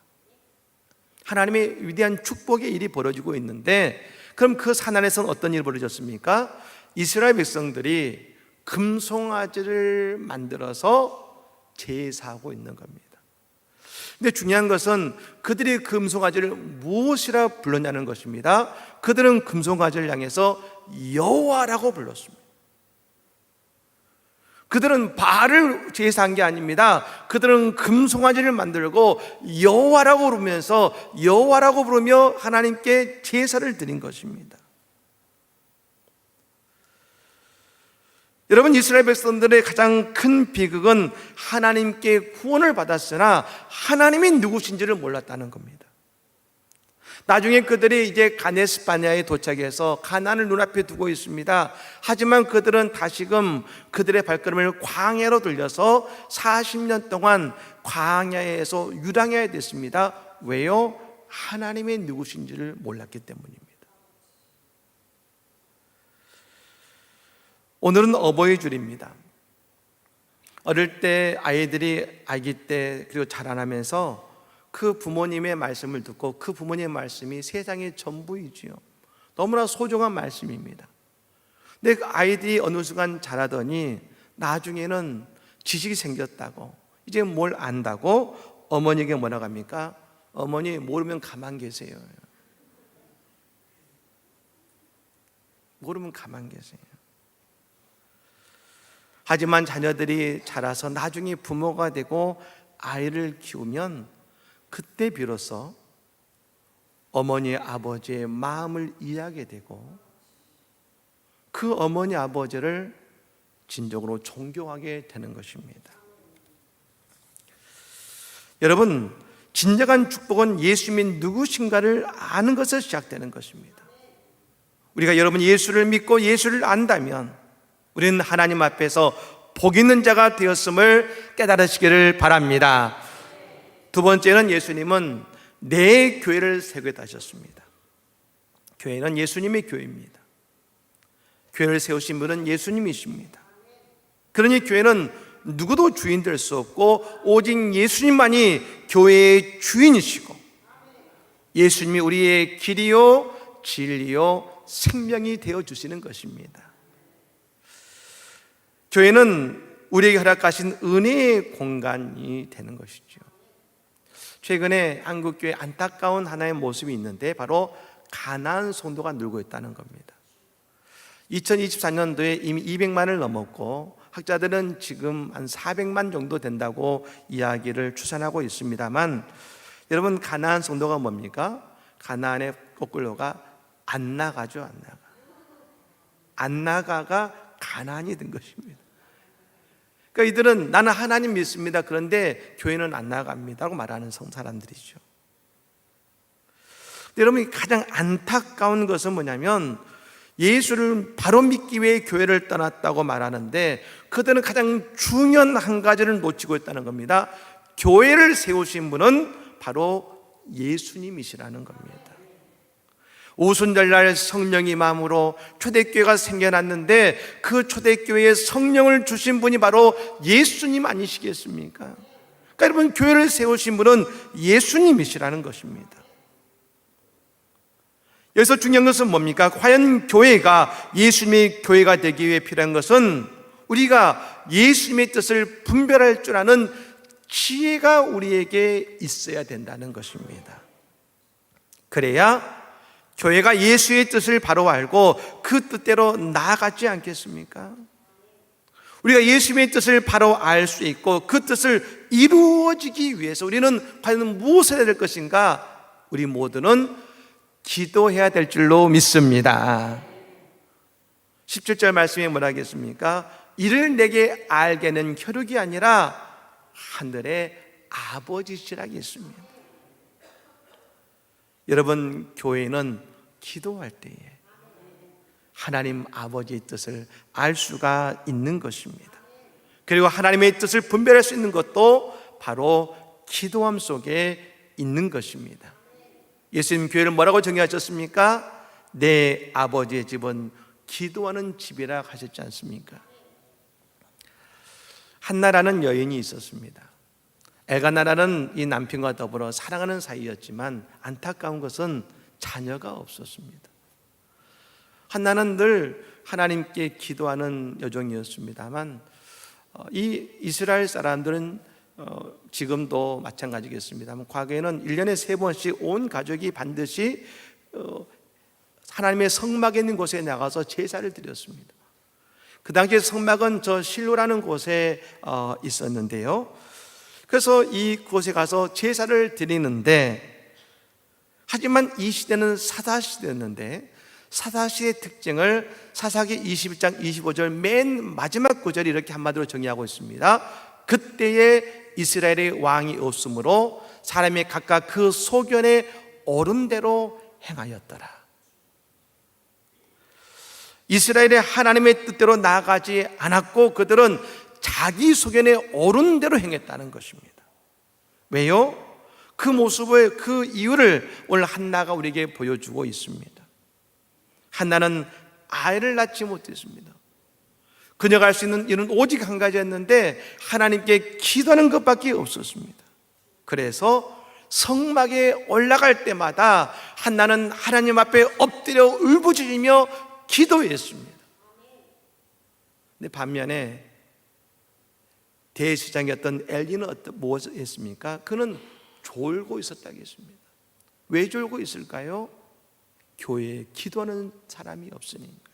[SPEAKER 4] 하나님의 위대한 축복의 일이 벌어지고 있는데, 그럼 그 산 안에서는 어떤 일이 벌어졌습니까? 이스라엘 백성들이 금송아지를 만들어서 제사하고 있는 겁니다. 근데 중요한 것은 그들이 금송아지를 무엇이라 불렀냐는 것입니다. 그들은 금송아지를 향해서 여호와라고 불렀습니다. 그들은 바알을 제사한 게 아닙니다. 그들은 금송아지를 만들고 여호와라고 부르면서 여호와라고 부르며 하나님께 제사를 드린 것입니다. 여러분, 이스라엘 백성들의 가장 큰 비극은 하나님께 구원을 받았으나 하나님이 누구신지를 몰랐다는 겁니다. 나중에 그들이 이제 가데스 바네아에 도착해서 가나안을 눈앞에 두고 있습니다. 하지만 그들은 다시금 그들의 발걸음을 광야로 돌려서 40년 동안 광야에서 유랑해야 됐습니다. 왜요? 하나님의 누구신지를 몰랐기 때문입니다. 오늘은 어버이 줄입니다. 어릴 때 아이들이 아기 때 그리고 자라나면서 그 부모님의 말씀을 듣고 그 부모님의 말씀이 세상의 전부이지요. 너무나 소중한 말씀입니다. 근데 그 아이들이 어느 순간 자라더니 나중에는 지식이 생겼다고, 이제 뭘 안다고 어머니에게 뭐라고 합니까? 어머니, 모르면 가만 계세요. 모르면 가만 계세요. 하지만 자녀들이 자라서 나중에 부모가 되고 아이를 키우면 그때 비로소 어머니 아버지의 마음을 이해하게 되고 그 어머니 아버지를 진정으로 존경하게 되는 것입니다. 여러분, 진정한 축복은 예수님이 누구신가를 아는 것에서 시작되는 것입니다. 우리가 여러분 예수를 믿고 예수를 안다면 우리는 하나님 앞에서 복 있는 자가 되었음을 깨달으시기를 바랍니다. 두 번째는 예수님은 내 교회를 세우겠다 하셨습니다. 교회는 예수님의 교회입니다. 교회를 세우신 분은 예수님이십니다. 그러니 교회는 누구도 주인 될 수 없고 오직 예수님만이 교회의 주인이시고 예수님이 우리의 길이요 진리요 생명이 되어주시는 것입니다. 교회는 우리에게 허락하신 은혜의 공간이 되는 것이죠. 최근에 한국교회 안타까운 하나의 모습이 있는데 바로 가나안 성도가 늘고 있다는 겁니다. 2024년도에 이미 200만을 넘었고 학자들은 지금 한 400만 정도 된다고 이야기를 추산하고 있습니다만 여러분, 가나안 성도가 뭡니까? 가나안의 거꾸로가 안 나가죠. 안 나가가 가나안이 된 것입니다. 그러니까 이들은 나는 하나님 믿습니다. 그런데 교회는 안 나갑니다라고 말하는 사람들이죠. 여러분, 가장 안타까운 것은 뭐냐면 예수를 바로 믿기 위해 교회를 떠났다고 말하는데 그들은 가장 중요한 한 가지를 놓치고 있다는 겁니다. 교회를 세우신 분은 바로 예수님이시라는 겁니다. 오순절날 성령이 마음으로 초대교회가 생겨났는데 그 초대교회에 성령을 주신 분이 바로 예수님 아니시겠습니까? 그러니까 여러분, 교회를 세우신 분은 예수님이시라는 것입니다. 여기서 중요한 것은 뭡니까? 과연 교회가 예수님의 교회가 되기 위해 필요한 것은 우리가 예수님의 뜻을 분별할 줄 아는 지혜가 우리에게 있어야 된다는 것입니다. 그래야 교회가 예수의 뜻을 바로 알고 그 뜻대로 나아가지 않겠습니까? 우리가 예수님의 뜻을 바로 알 수 있고 그 뜻을 이루어지기 위해서 우리는 과연 무엇을 해야 될 것인가? 우리 모두는 기도해야 될 줄로 믿습니다. 17절 말씀에 뭐라 하겠습니까? 이를 내게 알게는 혈육이 아니라 하늘의 아버지시라 했습니다. 여러분, 교회는 기도할 때에 하나님 아버지의 뜻을 알 수가 있는 것입니다. 그리고 하나님의 뜻을 분별할 수 있는 것도 바로 기도함 속에 있는 것입니다. 예수님 교회를 뭐라고 정의하셨습니까? 내 아버지의 집은 기도하는 집이라 하셨지 않습니까? 한나라는 여인이 있었습니다. 엘가나라는 이 남편과 더불어 사랑하는 사이였지만 안타까운 것은 자녀가 없었습니다. 한나는 늘 하나님께 기도하는 여종이었습니다만 이 이스라엘 사람들은 지금도 마찬가지겠습니다만 과거에는 1년에 3번씩 온 가족이 반드시 하나님의 성막에 있는 곳에 나가서 제사를 드렸습니다. 그 당시에 성막은 저 실로라는 곳에 있었는데요. 그래서 이곳에 가서 제사를 드리는데 하지만 이 시대는 사사시대였는데 사사시의 특징을 사사기 21장 25절 맨 마지막 구절이 이렇게 한마디로 정의하고 있습니다. 그때에 이스라엘의 왕이 없으므로 사람이 각각 그 소견에 옳은 대로 행하였더라. 이스라엘의 하나님의 뜻대로 나아가지 않았고 그들은 자기 소견에 옳은 대로 행했다는 것입니다. 왜요? 그 모습을, 그 이유를 오늘 한나가 우리에게 보여주고 있습니다. 한나는 아이를 낳지 못했습니다. 그녀가 할 수 있는 일은 오직 한 가지였는데 하나님께 기도하는 것밖에 없었습니다. 그래서 성막에 올라갈 때마다 한나는 하나님 앞에 엎드려 울부짖으며 기도했습니다. 근데 반면에 대제사장이었던 엘리는 무엇을 했습니까? 그는 졸고 있었다고 했습니다. 왜 졸고 있을까요? 교회에 기도하는 사람이 없으니까.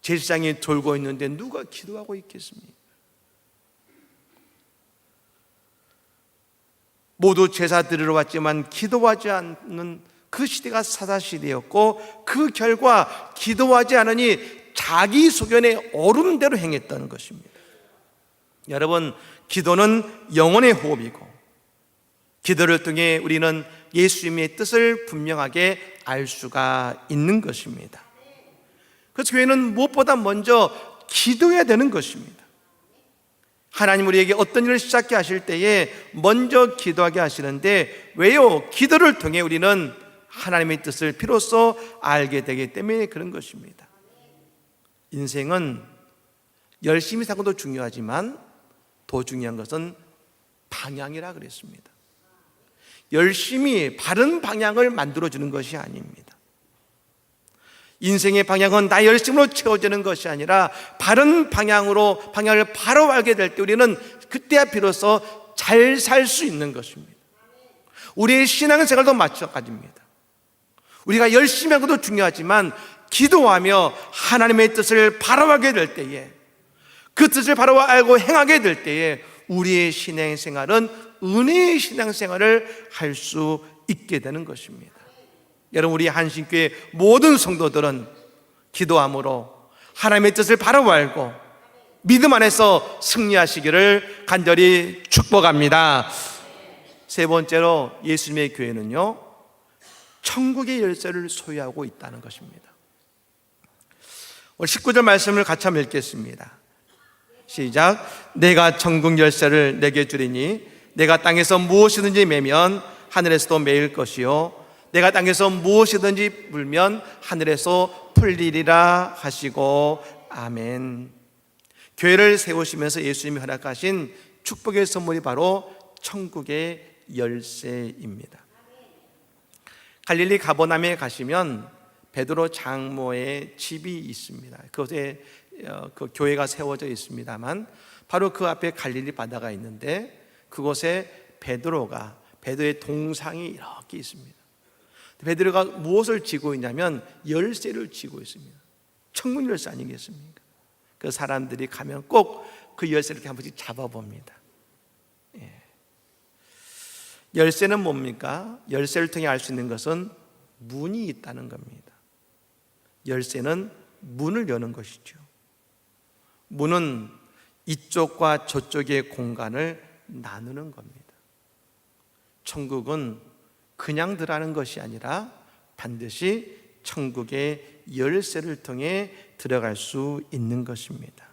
[SPEAKER 4] 제사장이 졸고 있는데 누가 기도하고 있겠습니까? 모두 제사 드리러 왔지만 기도하지 않는 그 시대가 사사시대였고 그 결과 기도하지 않으니 자기 소견에 옳은 대로 행했다는 것입니다. 여러분, 기도는 영혼의 호흡이고 기도를 통해 우리는 예수님의 뜻을 분명하게 알 수가 있는 것입니다. 그래서 교회는 무엇보다 먼저 기도해야 되는 것입니다. 하나님 우리에게 어떤 일을 시작해 하실 때에 먼저 기도하게 하시는데 왜요? 기도를 통해 우리는 하나님의 뜻을 비로소 알게 되기 때문에 그런 것입니다. 인생은 열심히 사는 것도 중요하지만 더 중요한 것은 방향이라 그랬습니다. 열심히 바른 방향을 만들어주는 것이 아닙니다. 인생의 방향은 나 열심으로 채워지는 것이 아니라 바른 방향을 바로 알게 될 때 우리는 그때야 비로소 잘 살 수 있는 것입니다. 우리의 신앙생활도 마찬가지입니다. 우리가 열심히 하는 것도 중요하지만 기도하며 하나님의 뜻을 바로 알게 될 때에 그 뜻을 바로 알고 행하게 될 때에 우리의 신앙생활은 은혜의 신앙생활을 할 수 있게 되는 것입니다. 여러분, 우리 한신교회 모든 성도들은 기도함으로 하나님의 뜻을 바로 알고 믿음 안에서 승리하시기를 간절히 축복합니다. 세 번째로 예수님의 교회는요, 천국의 열쇠를 소유하고 있다는 것입니다. 오늘 19절 말씀을 같이 한번 읽겠습니다. 시작. 내가 천국 열쇠를 내게 주리니 내가 땅에서 무엇이든지 매면 하늘에서도 매일 것이요 내가 땅에서 무엇이든지 물면 하늘에서 풀리리라 하시고 아멘. 교회를 세우시면서 예수님이 허락하신 축복의 선물이 바로 천국의 열쇠입니다. 갈릴리 가버나움에 가시면 베드로 장모의 집이 있습니다. 그곳에 그 교회가 세워져 있습니다만 바로 그 앞에 갈릴리 바다가 있는데 그곳에 베드로의 동상이 이렇게 있습니다. 베드로가 무엇을 쥐고 있냐면 열쇠를 쥐고 있습니다. 천국 열쇠 아니겠습니까? 그 사람들이 가면 꼭 그 열쇠를 이렇게 한 번씩 잡아봅니다. 예. 열쇠는 뭡니까? 열쇠를 통해 알 수 있는 것은 문이 있다는 겁니다. 열쇠는 문을 여는 것이죠. 문은 이쪽과 저쪽의 공간을 나누는 겁니다. 천국은 그냥 들어가는 것이 아니라 반드시 천국의 열쇠를 통해 들어갈 수 있는 것입니다.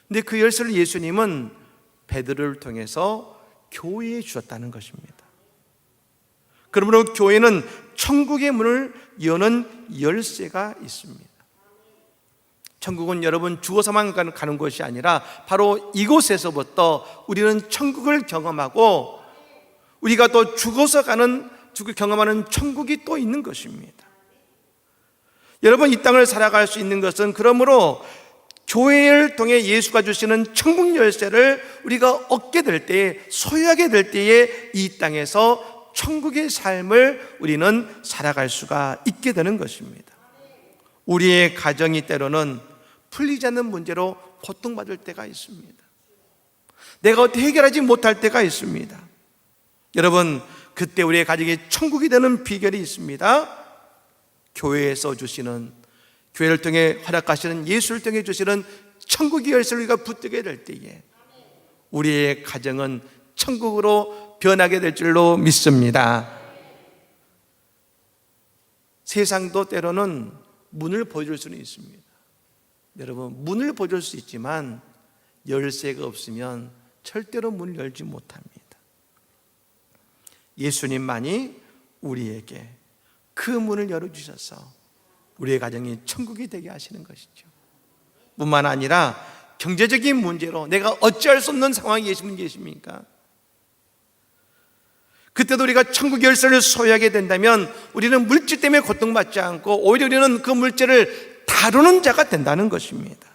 [SPEAKER 4] 근데 그 열쇠를 예수님은 베드로를 통해서 교회에 주셨다는 것입니다. 그러므로 교회는 천국의 문을 여는 열쇠가 있습니다. 천국은 여러분 죽어서만 가는 것이 아니라 바로 이곳에서부터 우리는 천국을 경험하고 우리가 또 죽어서 경험하는 천국이 또 있는 것입니다. 여러분, 이 땅을 살아갈 수 있는 것은 그러므로 교회를 통해 예수가 주시는 천국 열쇠를 우리가 얻게 될 때에, 소유하게 될 때에 이 땅에서 천국의 삶을 우리는 살아갈 수가 있게 되는 것입니다. 우리의 가정이 때로는 풀리지 않는 문제로 고통받을 때가 있습니다. 내가 어떻게 해결하지 못할 때가 있습니다. 여러분, 그때 우리의 가정이 천국이 되는 비결이 있습니다. 교회에서 주시는, 교회를 통해 허락하시는, 예수를 통해 주시는 천국의 열쇠를 우리가 붙들게 될 때에 우리의 가정은 천국으로 변하게 될 줄로 믿습니다. 세상도 때로는 문을 보여줄 수는 있습니다. 여러분, 문을 보여줄 수 있지만 열쇠가 없으면 절대로 문을 열지 못합니다. 예수님만이 우리에게 그 문을 열어주셔서 우리의 가정이 천국이 되게 하시는 것이죠. 뿐만 아니라 경제적인 문제로 내가 어찌할 수 없는 상황에 계시는 계십니까? 그때도 우리가 천국 열쇠를 소유하게 된다면 우리는 물질 때문에 고통받지 않고 오히려 우리는 그 물질을 다루는 자가 된다는 것입니다.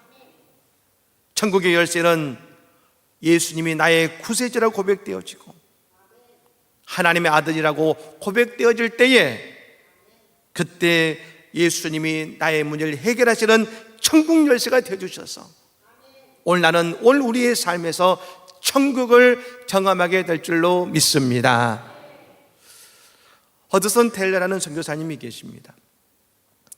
[SPEAKER 4] 천국의 열쇠는 예수님이 나의 구세주라고 고백되어지고 하나님의 아들이라고 고백되어질 때에, 그때 예수님이 나의 문제를 해결하시는 천국 열쇠가 되어주셔서 오늘 우리의 삶에서 천국을 경험하게 될 줄로 믿습니다. 허드슨 텔러라는 선교사님이 계십니다.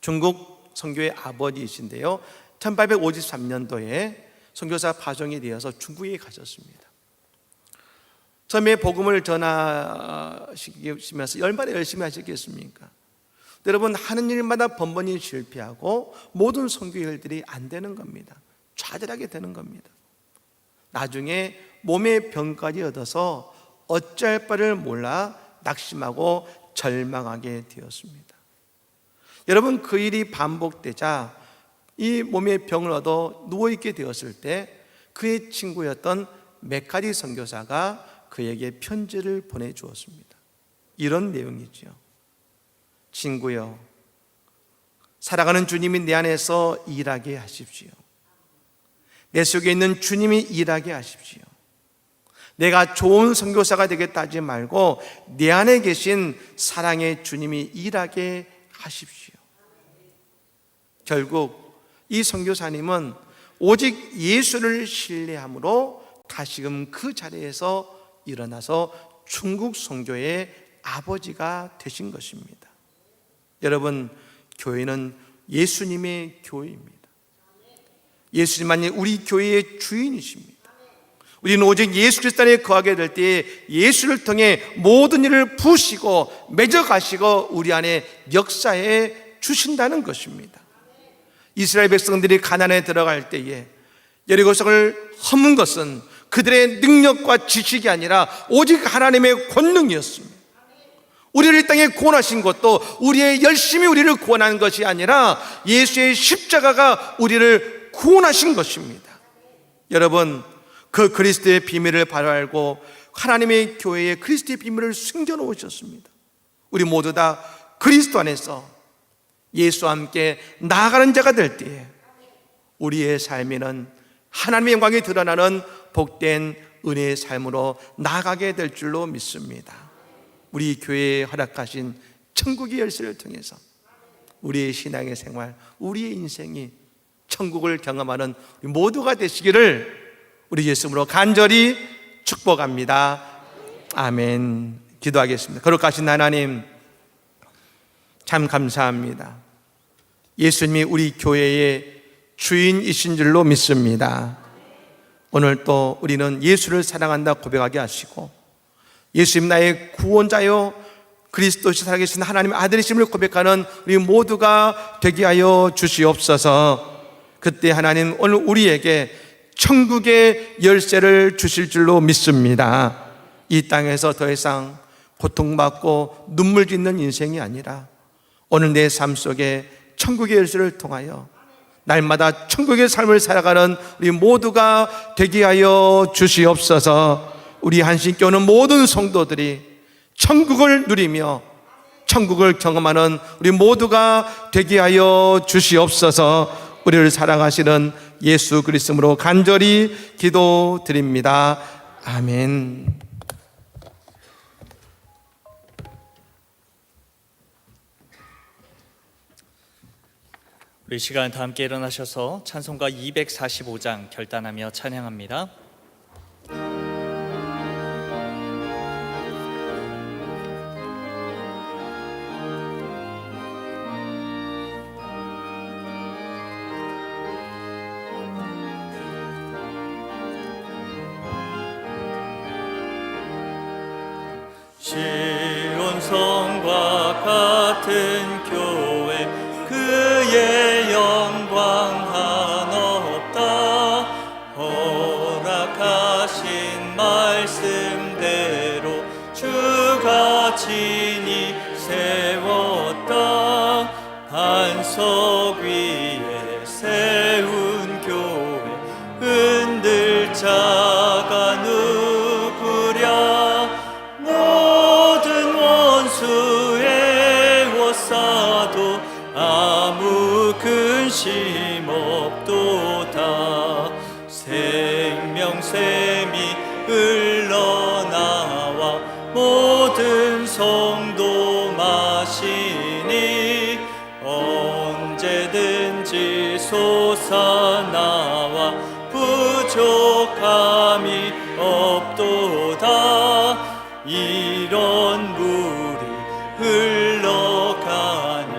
[SPEAKER 4] 중국 선교의 아버지이신데요, 1853년도에 선교사 파송이 되어서 중국에 가셨습니다. 처음에 복음을 전하시면서 얼마나 열심히 하셨겠습니까? 여러분, 하는 일마다 번번이 실패하고 모든 선교 일들이 안 되는 겁니다. 좌절하게 되는 겁니다. 나중에 몸의 병까지 얻어서 어찌할 바를 몰라 낙심하고 절망하게 되었습니다. 여러분, 그 일이 반복되자 이 몸의 병을 얻어 누워있게 되었을 때 그의 친구였던 메카리 선교사가 그에게 편지를 보내주었습니다. 이런 내용이죠. 친구여, 사랑하는 주님이 내 안에서 일하게 하십시오. 내 속에 있는 주님이 일하게 하십시오. 내가 좋은 선교사가 되겠다 하지 말고 내 안에 계신 사랑의 주님이 일하게 하십시오. 결국 이 선교사님은 오직 예수를 신뢰함으로 다시금 그 자리에서 일어나서 중국 선교의 아버지가 되신 것입니다. 여러분, 교회는 예수님의 교회입니다. 예수님만이 우리 교회의 주인이십니다. 우리는 오직 예수 그리스도 안에 거하게 될 때에 예수를 통해 모든 일을 부시고 맺어가시고 우리 안에 역사해 주신다는 것입니다. 이스라엘 백성들이 가나안에 들어갈 때에 여리고성을 허문 것은 그들의 능력과 지식이 아니라 오직 하나님의 권능이었습니다. 우리를 이 땅에 구원하신 것도 우리의 열심히 우리를 구원한 것이 아니라 예수의 십자가가 우리를 구원하신 것입니다. 여러분, 그 그리스도의 비밀을 바로 알고 하나님의 교회에 그리스도의 비밀을 숨겨놓으셨습니다. 우리 모두 다 그리스도 안에서 예수와 함께 나아가는 자가 될 때에 우리의 삶에는 하나님의 영광이 드러나는 복된 은혜의 삶으로 나아가게 될 줄로 믿습니다. 우리 교회에 허락하신 천국의 열쇠를 통해서 우리의 신앙의 생활, 우리의 인생이 천국을 경험하는 우리 모두가 되시기를 우리 예수님으로 간절히 축복합니다. 아멘. 기도하겠습니다. 거룩하신 하나님, 참 감사합니다. 예수님이 우리 교회의 주인이신 줄로 믿습니다. 오늘 또 우리는 예수를 사랑한다 고백하게 하시고 예수님 나의 구원자요 그리스도시 살아계신 하나님의 아들이심을 고백하는 우리 모두가 되게 하여 주시옵소서. 그때 하나님 오늘 우리에게 천국의 열쇠를 주실 줄로 믿습니다. 이 땅에서 더 이상 고통받고 눈물 짓는 인생이 아니라 오늘 내 삶 속에 천국의 열쇠를 통하여 날마다 천국의 삶을 살아가는 우리 모두가 되게 하여 주시옵소서. 우리 한신교회 오는 모든 성도들이 천국을 누리며 천국을 경험하는 우리 모두가 되게 하여 주시옵소서. 우리를 사랑하시는 예수 그리스도로 간절히 기도드립니다. 아멘.
[SPEAKER 1] 우리 시간 다 함께 일어나셔서 찬송가 245장 결단하며 찬양합니다. 시온성과 같은 교회 그의 영광 한없다. 허락하신 말씀대로 주가 친히 세웠다. 반석 위에 세운 교회 흔들 자가 누구랴. 모든 원수의 워싸도 아무 근심 없도다. 생명샘이 흘러나와 모든 성도 마시니 언제든지 솟아나와 부족함이 없도다. 이런 물이 흘러가니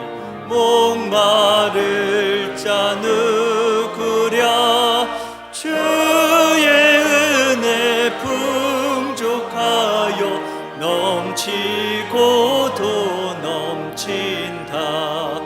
[SPEAKER 1] 목마를 자 누구랴. 주의 은혜 풍족하여 넘치고도 넘친다.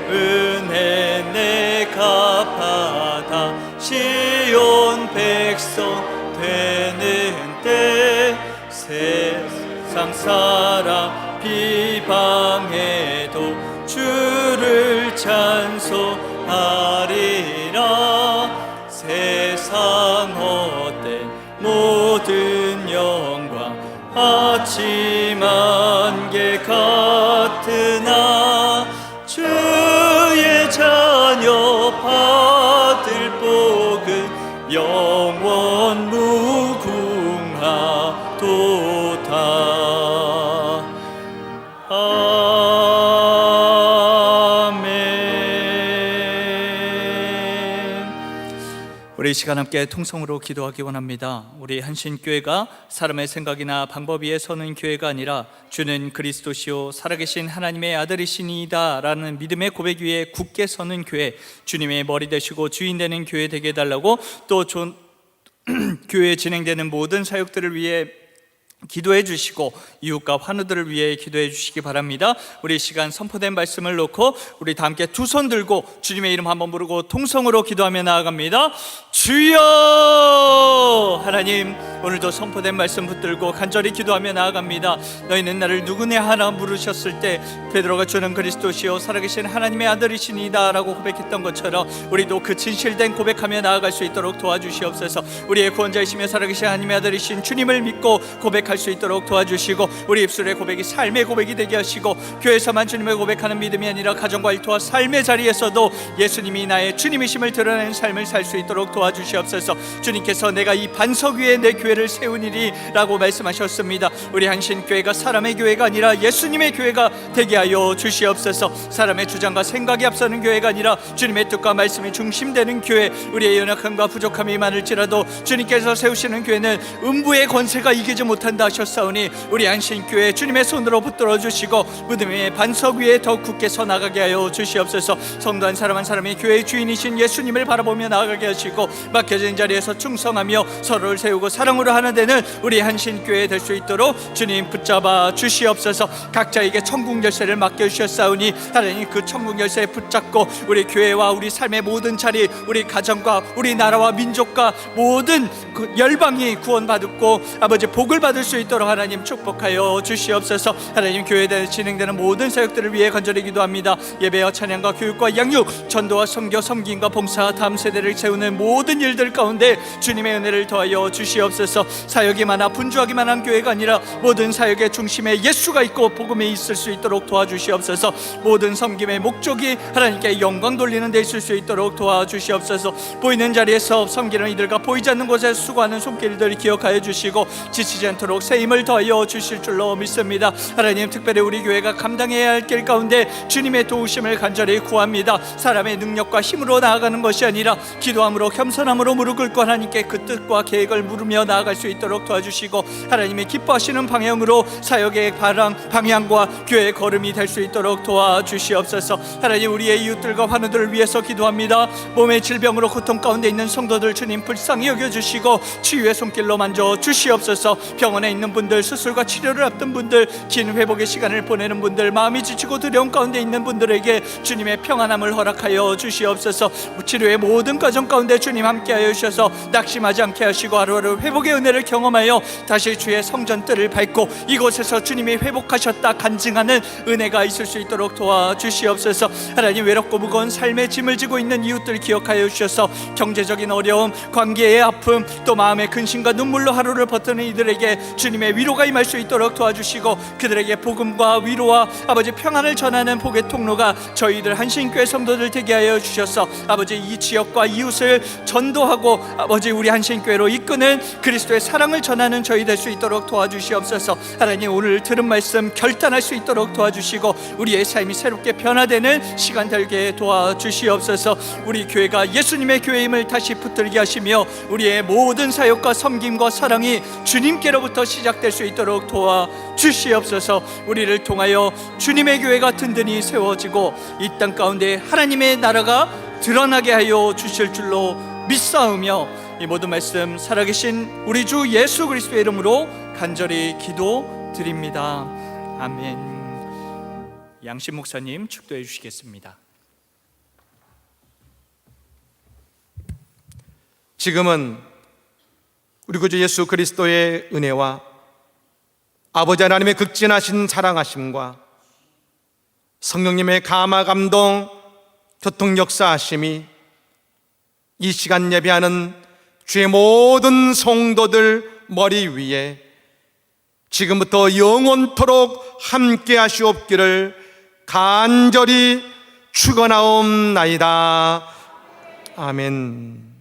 [SPEAKER 1] 은혜 내가 받아 시온 백성 되는 때 세상 사람 비방해도 주를 찬송하리라. 세상 헛된 모든 영광 아침 안개 같으나 주의 자녀 받을 복은 영원 무궁하도다. 아멘. 우리 이 시간 함께 통성으로 기도하기 원합니다. 우리 한신교회가 사람의 생각이나 방법 위에 서는 교회가 아니라 주는 그리스도시요 살아계신 하나님의 아들이시니이다 라는 믿음의 고백 위에 굳게 서는 교회, 주님의 머리 되시고 주인 되는 교회 되게 해달라고, 또 교회에 진행되는 모든 사역들을 위해 기도해 주시고 이웃과 환우들을 위해 기도해 주시기 바랍니다. 우리 시간 선포된 말씀을 놓고 우리 다 함께 두 손 들고 주님의 이름 한번 부르고 통성으로 기도하며 나아갑니다. 주여! 하나님, 오늘도 선포된 말씀 붙들고 간절히 기도하며 나아갑니다. 너희는 나를 누구냐 하나 물으셨을 때 베드로가 주는 그리스도시요 살아계신 하나님의 아들이시니이다 라고 고백했던 것처럼 우리도 그 진실된 고백하며 나아갈 수 있도록 도와주시옵소서. 우리의 구원자이시며 살아계신 하나님의 아들이신 주님을 믿고 고백할 수 있도록 도와주시고, 우리 입술의 고백이 삶의 고백이 되게 하시고, 교회에서만 주님을 고백하는 믿음이 아니라 가정과 일터와 삶의 자리에서도 예수님이 나의 주님이심을 드러내는 삶을 살 수 있도록 도와주시옵소서. 주님께서 내가 이 반석 위에 내 교회를 세우니리 라고 말씀하셨습니다. 우리 한신교회가 사람의 교회가 아니라 예수님의 교회가 되게 하여 주시옵소서. 사람의 주장과 생각이 앞서는 교회가 아니라 주님의 뜻과 말씀이 중심되는 교회, 우리의 연약함과 부족함이 많을지라도 주님께서 세우시는 교회는 음부의 권세가 이기지 못한다 하셨사오니 우리 한신교회 주님의 손으로 붙들어 주시고 무덤의 반석 위에 더 굳게 서 나가게 하여 주시옵소서. 성도 한 사람 한 사람이 교회의 주인이신 예수님을 바라보며 나아가게 하시고 막혀진 자리에서 충성하며 서로를 세우고 사랑으로 하나 되는 우리 한신교회 될 수 있도록 주님 붙잡아 주시옵소서. 각자에게 천국 열쇠를 맡겨주셨사오니 하나님 그 천국 열쇠에 붙잡고 우리 교회와 우리 삶의 모든 자리, 우리 가정과 우리 나라와 민족과 모든 그 열방이 구원받고 아버지 복을 받을 수 있도록 하나님 축복하여 주시옵소서. 하나님 교회에 진행되는 모든 사역들을 위해 간절히 기도합니다. 예배와 찬양과 교육과 양육, 전도와 선교, 섬김과 봉사, 다음 세대를 세우는 모든 일들 가운데 주님의 은혜를 더하여 주시옵소서. 사역이 많아 분주하기만 한 교회가 아니라 모든 사역의 중심에 예수가 있고 복음이 있을 수 있도록 도와주시옵소서. 모든 섬김의 목적이 하나님께 영광 돌리는 데 있을 수 있도록 도와주시옵소서. 보이는 자리에서 섬기는 이들과 보이지 않는 곳에 수고하는 손길들을 기억하여 주시고 지치지 않도록 새 힘을 더하여 주실 줄로 믿습니다. 하나님, 특별히 우리 교회가 감당해야 할 길 가운데 주님의 도우심을 간절히 구합니다. 사람의 능력과 힘으로 나아가는 것이 아니라 기도함으로 겸손함으로 무릎 꿇고 하나님께 그 뜻과 계획을 물으며 나아갈 수 있도록 도와주시고 하나님이 기뻐하시는 방향으로 사역의 방향과 교회의 걸음이 될 수 있도록 도와주시옵소서. 하나님, 우리의 이웃들과 환우들을 위해서 기도합니다. 몸의 질병으로 고통 가운데 있는 성도들 주님 불쌍히 여겨주시고 치유의 손길로 만져 주시옵소서. 병원에 병원에 있는 분들, 수술과 치료를 앞둔 분들, 긴 회복의 시간을 보내는 분들, 마음이 지치고 두려움 가운데 있는 분들에게 주님의 평안함을 허락하여 주시옵소서. 치료의 모든 과정 가운데 주님 함께하여 주셔서 낙심하지 않게 하시고 하루하루 회복의 은혜를 경험하여 다시 주의 성전뜰을 밟고 이곳에서 주님이 회복하셨다 간증하는 은혜가 있을 수 있도록 도와주시옵소서. 하나님, 외롭고 무거운 삶의 짐을 지고 있는 이웃들 기억하여 주셔서 경제적인 어려움, 관계의 아픔, 또 마음의 근심과 눈물로 하루를 버티는 이들에게 주님의 위로가 임할 수 있도록 도와주시고 그들에게 복음과 위로와 아버지 평안을 전하는 복의 통로가 저희들 한신교회 성도들 되게 하여 주셔서 아버지 이 지역과 이웃을 전도하고 아버지 우리 한신교회로 이끄는 그리스도의 사랑을 전하는 저희 될 수 있도록 도와주시옵소서. 하나님, 오늘 들은 말씀 결단할 수 있도록 도와주시고 우리의 삶이 새롭게 변화되는 시간 되게 도와주시옵소서. 우리 교회가 예수님의 교회임을 다시 붙들게 하시며 우리의 모든 사역과 섬김과 사랑이 주님께로부터 시작될 수 있도록 도와주시옵소서. 우리를 통하여 주님의 교회가 든든히 세워지고 이 땅 가운데 하나님의 나라가 드러나게 하여 주실 줄로 믿사오며 이 모든 말씀 살아계신 우리 주 예수 그리스도의 이름으로 간절히 기도드립니다. 아멘. 양심 목사님 축도해 주시겠습니다.
[SPEAKER 4] 지금은 우리 구주 예수 그리스도의 은혜와 아버지 하나님의 극진하신 사랑하심과 성령님의 감화 감동 교통 역사하심이 이 시간 예배하는 주의 모든 성도들 머리 위에 지금부터 영원토록 함께 하시옵기를 간절히 축원하옵나이다. 아멘.